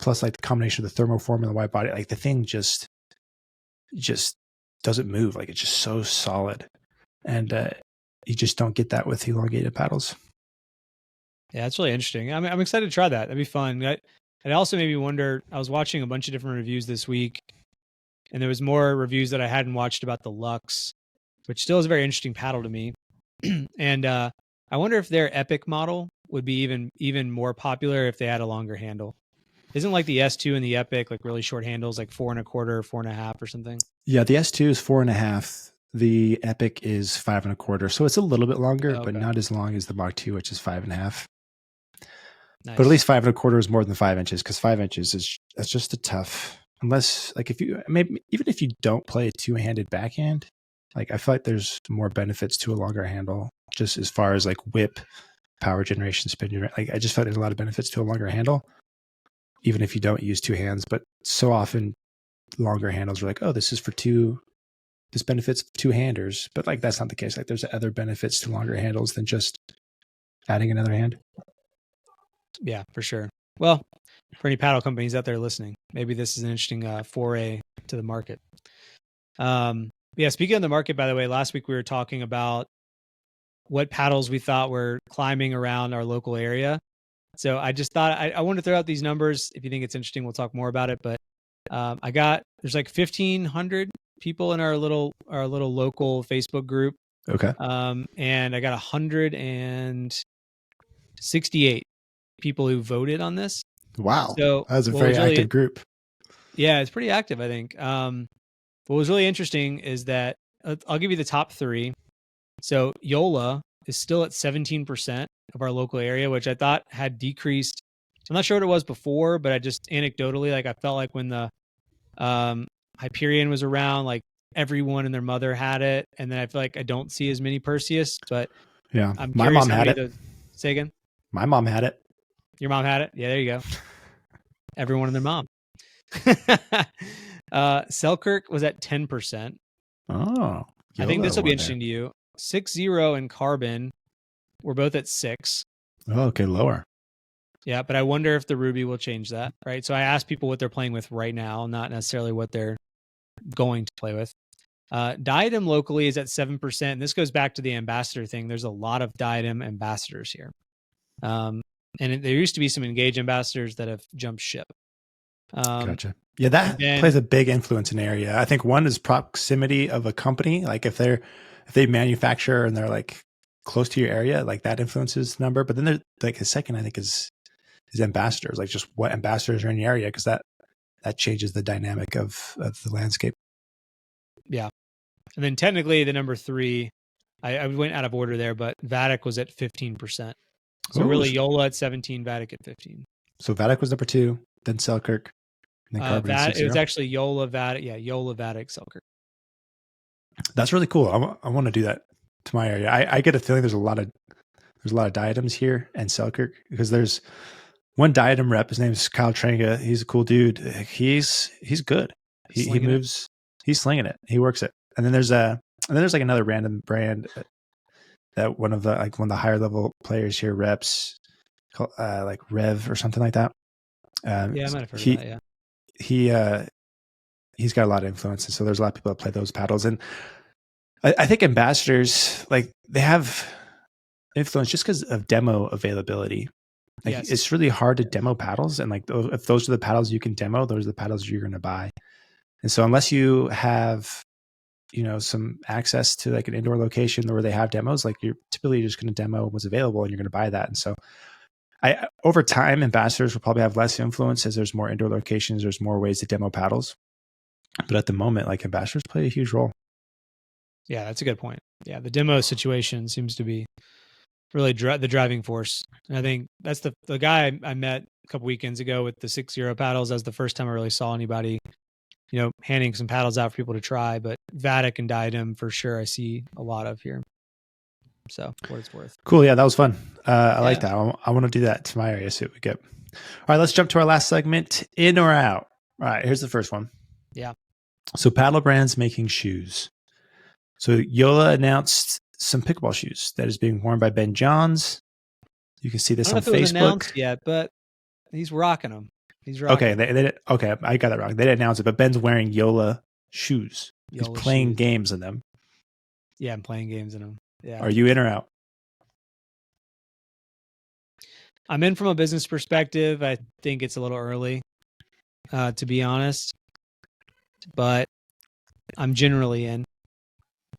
Plus like the combination of the thermoform and the wide body, like the thing just doesn't move. Like it's just so solid. And you just don't get that with elongated paddles. Yeah, it's really interesting. I'm excited to try that. That'd be fun. It also made me wonder, I was watching a bunch of different reviews this week, and there was more reviews that I hadn't watched about the Lux, which still is a very interesting paddle to me. And I wonder if their Epic model would be even more popular if they had a longer handle. Isn't like the S2 and the Epic like really short handles, like 4.25, 4.5 or something? Yeah, the S2 is 4.5. The Epic is 5.25. So it's a little bit longer, but not as long as the Mach 2, which is 5.5. Nice. But at least 5.25 is more than 5 inches because 5 inches that's just a tough. Unless like even if you don't play a two-handed backhand, like I feel like there's more benefits to a longer handle, just as far as like whip, power generation, spin. Like I just felt there's a lot of benefits to a longer handle, even if you don't use two hands. But so often, longer handles are like, oh, this is for two. This benefits two-handers, but like that's not the case. Like there's other benefits to longer handles than just adding another hand. Yeah, for sure. Well, for any paddle companies out there listening, maybe this is an interesting foray to the market. Speaking of the market, by the way, last week we were talking about what paddles we thought were climbing around our local area. So I just thought I wanted to throw out these numbers. If you think it's interesting, we'll talk more about it. But there's like 1,500 people in our little local Facebook group. Okay. And I got 168 people who voted on this. Wow. So that was a very active group. Yeah, it's pretty active, I think. What was really interesting is that I'll give you the top three. So Yola is still at 17% of our local area, which I thought had decreased. I'm not sure what it was before, but I just anecdotally, like I felt like when the Hyperion was around, like everyone and their mother had it. And then I feel like I don't see as many Perseus, but yeah, I'm my mom had it. Say again? My mom had it. Your mom had it? Yeah, there you go. Everyone and their mom. Selkirk was at 10%. Oh. I think this will be interesting to you. 6-0 and Carbon were both at 6. Oh, okay, lower. Yeah, but I wonder if the Ruby will change that, right? So I asked people what they're playing with right now, not necessarily what they're going to play with. Diadem locally is at 7%. And this goes back to the ambassador thing. There's a lot of Diadem ambassadors here. And there used to be some Engage ambassadors that have jumped ship. Gotcha. Yeah, that plays a big influence in the area. I think one is proximity of a company. Like if they manufacture and they're like close to your area, like that influences the number. But then there's like a second, I think is ambassadors, like just what ambassadors are in the area, because that changes the dynamic of the landscape. Yeah. And then technically the number 3, I went out of order there, but Vatic was at 15%. So really Yola at 17, Vatic at 15. So Vatic was number 2, then Selkirk, and then Carbon. It was actually Yola, Vatic. Yeah, Yola, Vatic, Selkirk. That's really cool. I want to do that to my area. I get a feeling there's a lot of diadems here and Selkirk, because there's one diadem rep. His name's Kyle Trenga. He's a cool dude. He's good. He moves. He's slinging it. He works it. And then there's like another random brand that one of the higher level players here reps, called, like Rev or something like that. Yeah, I might have heard of that. Yeah. He's got a lot of influence, and so there's a lot of people that play those paddles. And I think ambassadors, like, they have influence just because of demo availability. Like, Yes. it's really hard to demo paddles, and like if those are the paddles you can demo, those are the paddles you're going to buy. And so unless you have, some access to like an indoor location where they have demos, like, you're typically just going to demo what's available and you're going to buy that. And so over time, ambassadors will probably have less influence as there's more indoor locations, there's more ways to demo paddles. But at the moment, like, ambassadors play a huge role. Yeah, that's a good point. Yeah, the demo situation seems to be really the driving force. And I think that's the guy I met a couple weekends ago with the 6-0 paddles. That was the first time I really saw anybody, handing some paddles out for people to try. But Vatic and Diadem for sure I see a lot of here. So what it's worth. Cool. Yeah, that was fun. I like that. I want to do that to my area, see what we get. All right, let's jump to our last segment, in or out. All right, here's the first one. Yeah. So paddle brands making shoes. So Yola announced some pickleball shoes that is being worn by Ben Johns. You can see this on Facebook. It was announced yet, but he's rocking them. Okay, okay, I got that wrong. They didn't announce it, but Ben's wearing Yola shoes. He's playing games in them. Yeah, I'm playing games in them. Yeah. Are you in or out? I'm in from a business perspective. I think it's a little early, to be honest, but I'm generally in.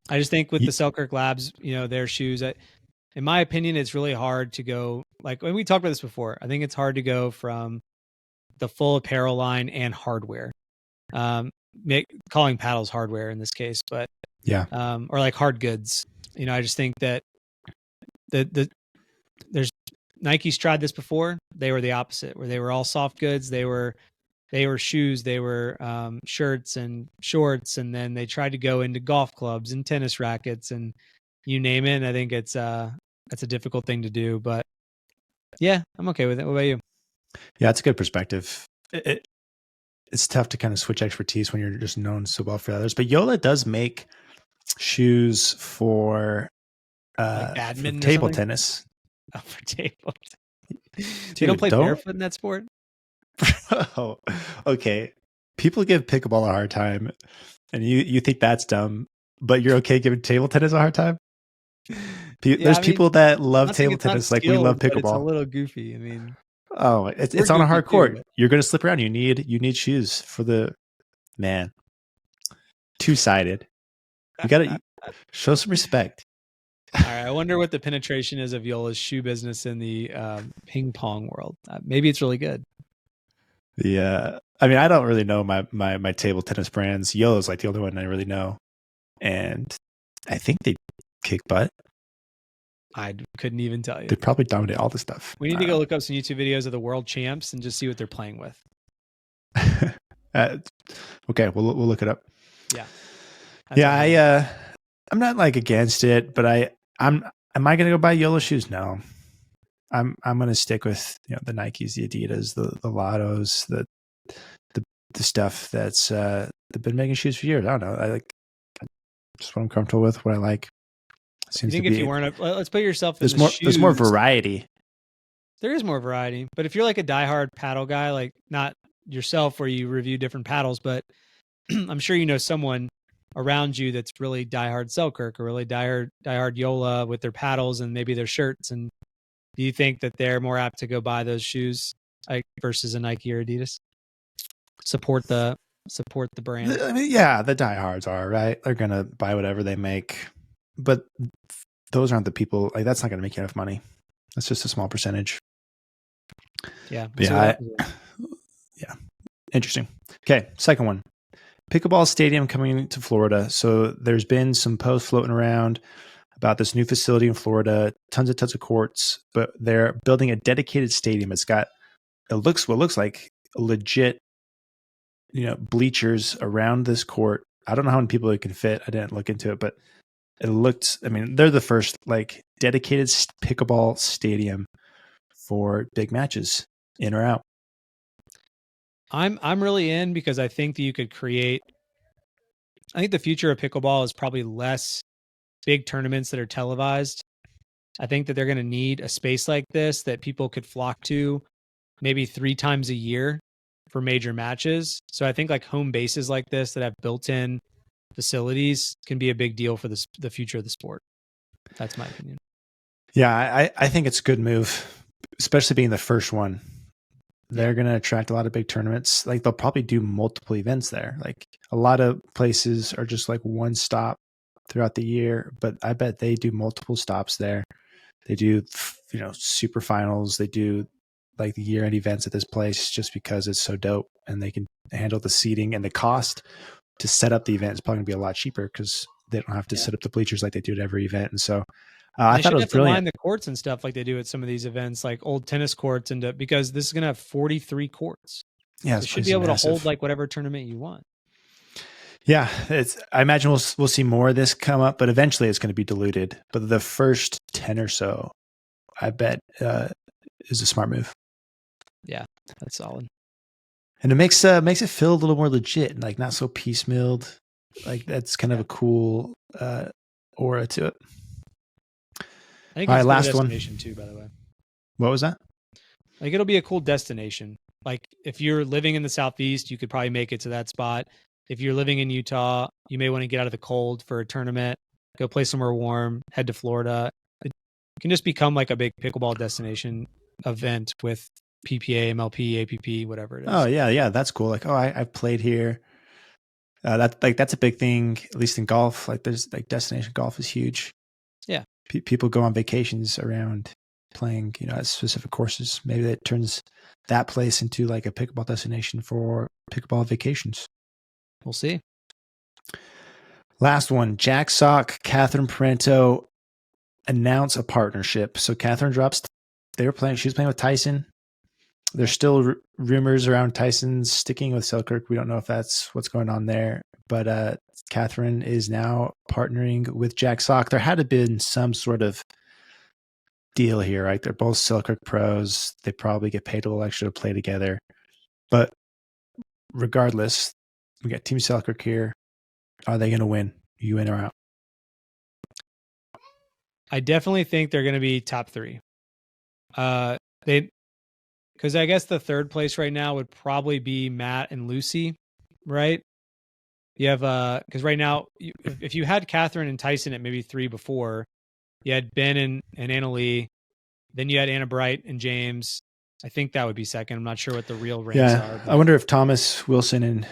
I just think with the Selkirk Labs, their shoes, in my opinion, it's really hard to go, like, when we talked about this before, I think it's hard to go from the full apparel line and hardware, calling paddles hardware in this case, but yeah, or like hard goods. I just think that there's Nike's tried this before. They were the opposite, where they were all soft goods. They were shoes, they were shirts and shorts, and then they tried to go into golf clubs and tennis rackets and you name it. And I think that's a difficult thing to do, but yeah, I'm okay with it. What about you? Yeah, it's a good perspective. It's tough to kind of switch expertise when you're just known so well for others. But Yola does make shoes for like badminton, table tennis. Oh, for table. You don't play barefoot in that sport? Oh, okay. People give pickleball a hard time, and you think that's dumb, but you're okay giving table tennis a hard time? There's people that love table tennis like we love pickleball. It's a little goofy. I mean, oh, it's on a hard court. You're going to slip around. You need shoes for the man. Two-sided. You got to show some respect. All right. I wonder what the penetration is of Yola's shoe business in the ping pong world. Maybe it's really good. Yeah. I mean, I don't really know my table tennis brands. Yola's like the only one I really know. And I think they kick butt. I couldn't even tell you. They probably dominate all the stuff. We need to go look up some YouTube videos of the world champs and just see what they're playing with. Okay, we'll look it up. Yeah. Yeah, I'm not like against it, but am I going to go buy Yola shoes? No. I'm going to stick with the Nikes, the Adidas, the Lottos, the stuff that's they've been making shoes for years. I don't know. I like just what I'm comfortable with, what I like. Seems you think if you weren't let's put yourself in there's more variety. There is more variety, but if you're like a diehard paddle guy, like not yourself where you review different paddles, but I'm sure someone around you that's really diehard Selkirk or really diehard Yola with their paddles and maybe their shirts. And do you think that they're more apt to go buy those shoes versus a Nike or Adidas? Support the brand. I mean, yeah, the diehards are, right. They're gonna buy whatever they make, but those aren't the people. Like, that's not gonna make you enough money. That's just a small percentage. Yeah. Yeah. Yeah. Interesting. Okay. Second one. Pickleball stadium coming to Florida. So there's been some posts floating around about this new facility in Florida, tons of courts, but they're building a dedicated stadium. It's got what looks like legit, bleachers around this court. I don't know how many people it can fit. I didn't look into it, but it looked, I mean, they're the first like dedicated pickleball stadium for big matches, in or out. I'm really in because I think that you could create. I think the future of pickleball is probably less big tournaments that are televised. I think that they're going to need a space like this that people could flock to maybe 3 times a year for major matches. So I think like home bases like this that have built-in facilities can be a big deal for the future of the sport. That's my opinion. Yeah, I think it's a good move, especially being the first one. They're going to attract a lot of big tournaments. Like they'll probably do multiple events there. Like a lot of places are just like one stop throughout the year, but I bet they do multiple stops there. They do, super finals. They do like the year-end events at this place just because it's so dope and they can handle the seating, and the cost to set up the event is probably going to be a lot cheaper because they don't have to set up the bleachers like they do at every event. And so I thought it was brilliant. Line the courts and stuff like they do at some of these events, like old tennis courts, and because this is going to have 43 courts. Yeah, so it should be able to hold like whatever tournament you want. Yeah, I imagine we'll see more of this come up, but eventually it's going to be diluted. But the first 10 or so, I bet, is a smart move. Yeah, that's solid. And it makes it feel a little more legit, like not so piecemealed. Like that's kind of a cool aura to it. I think all it's right, a last cool destination too, by the way. What was that? Like it'll be a cool destination. Like if you're living in the Southeast, you could probably make it to that spot. If you're living in Utah, you may want to get out of the cold for a tournament, go play somewhere warm, head to Florida. It can just become like a big pickleball destination event with PPA, MLP, APP, whatever it is. Oh yeah, that's cool. Like, I've played here. That's a big thing, at least in golf. Like, there's like destination golf is huge. Yeah, people go on vacations around playing, at specific courses. Maybe that turns that place into like a pickleball destination for pickleball vacations. We'll see. Last one, Jack Sock, Catherine Parenteau announce a partnership. So Catherine drops. She was playing with Tyson. There's still rumors around Tyson's sticking with Selkirk. We don't know if that's what's going on there. But Catherine is now partnering with Jack Sock. There had to have been some sort of deal here, right? They're both Selkirk pros. They probably get paid a little extra to play together. But regardless, we got Team Selkirk here. Are they going to win? You in or out? I definitely think they're going to be top 3. Because I guess the third place right now would probably be Matt and Lucy, right? You have because right now, if you had Catherine and Tyson at maybe 3 before, you had Ben and Annalee, then you had Anna Bright and James. I think that would be second. I'm not sure what the real ranks are. I wonder if Thomas Wilson and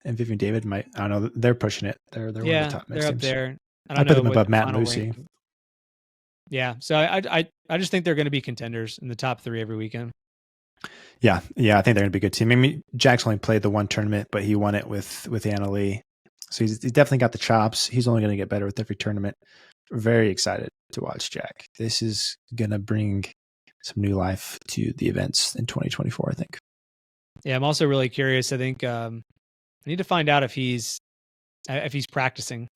Vivian David might. I don't know. They're pushing it. They're one of the top they're up teams. there. I put them above Matt and Lucy. Yeah, so I just think they're going to be contenders in the top 3 every weekend. Yeah, I think they're going to be a good team. I mean, Jack's only played the one tournament, but he won it with Annalee. So he's definitely got the chops. He's only going to get better with every tournament. Very excited to watch Jack. This is going to bring some new life to the events in 2024, I think. Yeah, I'm also really curious. I think I need to find out if he's practicing,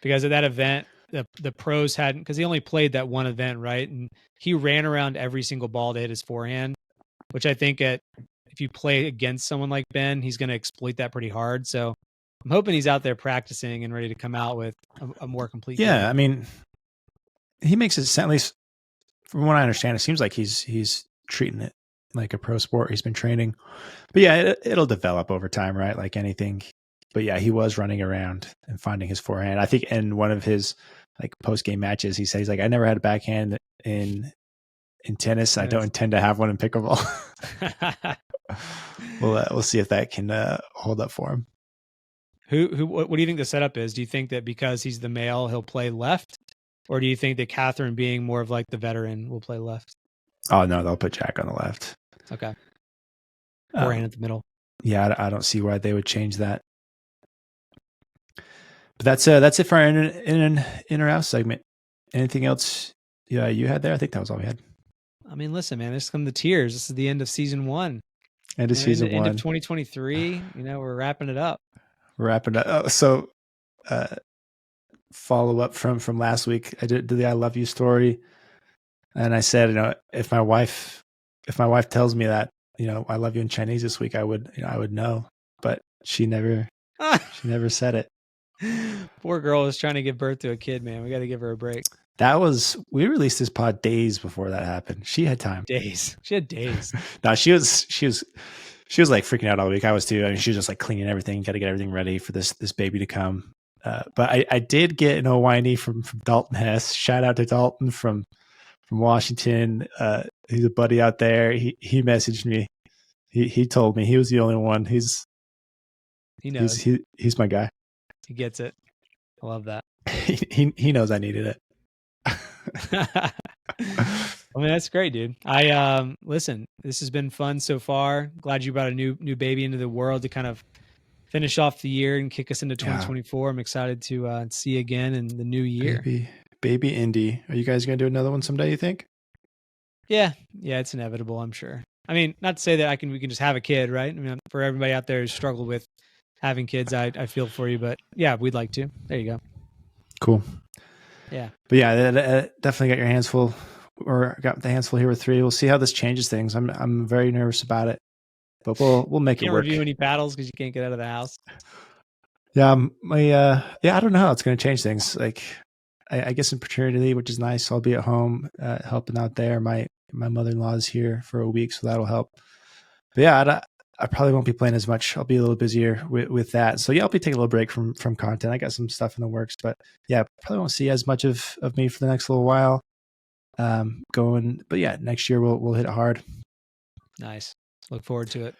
because at that event, the pros hadn't, because he only played that one event, right? And he ran around every single ball to hit his forehand, which I think if you play against someone like Ben, he's going to exploit that pretty hard. So I'm hoping he's out there practicing and ready to come out with a more complete game. I mean, he makes it sound, at least from what I understand, it seems like he's treating it like a pro sport. He's been training, but yeah, it'll develop over time, right? Like anything. But yeah, he was running around and finding his forehand. I think in one of his like post-game matches, he says, he's like, I never had a backhand in tennis. I don't intend to have one in pickleball. We'll see if that can hold up for him. What do you think the setup is? Do you think that because he's the male, he'll play left? Or do you think that Catherine, being more of like the veteran, will play left? Oh, no, they'll put Jack on the left. Okay. Forehand at the middle. Yeah, I don't see why they would change that. But that's it for our in or out segment. Anything else you had there? I think that was all we had. I mean, listen, man, this come the tears. This is the end of season 1. End of season 1. End of 2023. We're wrapping it up. So, follow up from last week. I did the I love you story, and I said, if my wife tells me that, I love you in Chinese this week, I would know. But she never said it. Poor girl was trying to give birth to a kid, man. We got to give her a break. We released this pod days before that happened. She had time. Days. She had days. No, she was like freaking out all week. I was too. I mean, she was just like cleaning everything, got to get everything ready for this baby to come. But I did get an whiny from Dalton Hess. Shout out to Dalton from Washington. He's a buddy out there. He messaged me. He told me he was the only one. He knows. He's my guy. He gets it. I love that. He knows I needed it. I mean, that's great, dude. Listen, this has been fun so far. Glad you brought a new baby into the world to kind of finish off the year and kick us into 2024. I'm excited to see you again in the new year. Baby Indy. Are you guys going to do another one someday, you think? Yeah, it's inevitable, I'm sure. I mean, not to say that we can just have a kid, right? I mean, for everybody out there who's struggled with having kids, I feel for you, but yeah, we'd like to. There you go. Cool. Yeah. But yeah, definitely got your hands full, or got the hands full here with 3. We'll see how this changes things. I'm very nervous about it, but we'll make it work. Can't review any paddles because you can't get out of the house. Yeah, I don't know how it's going to change things. Like, I guess in paternity leave, which is nice. I'll be at home helping out there. My mother-in-law is here for a week, so that'll help. But yeah, I probably won't be playing as much. I'll be a little busier with that. So yeah, I'll be taking a little break from content. I got some stuff in the works, but yeah, probably won't see as much of me for the next little while. But yeah, next year we'll hit it hard. Nice. Look forward to it.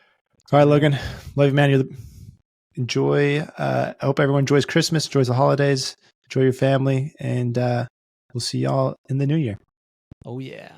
All right, Logan. Love you, man. Enjoy. I hope everyone enjoys Christmas, enjoys the holidays, enjoy your family, and we'll see y'all in the new year. Oh yeah.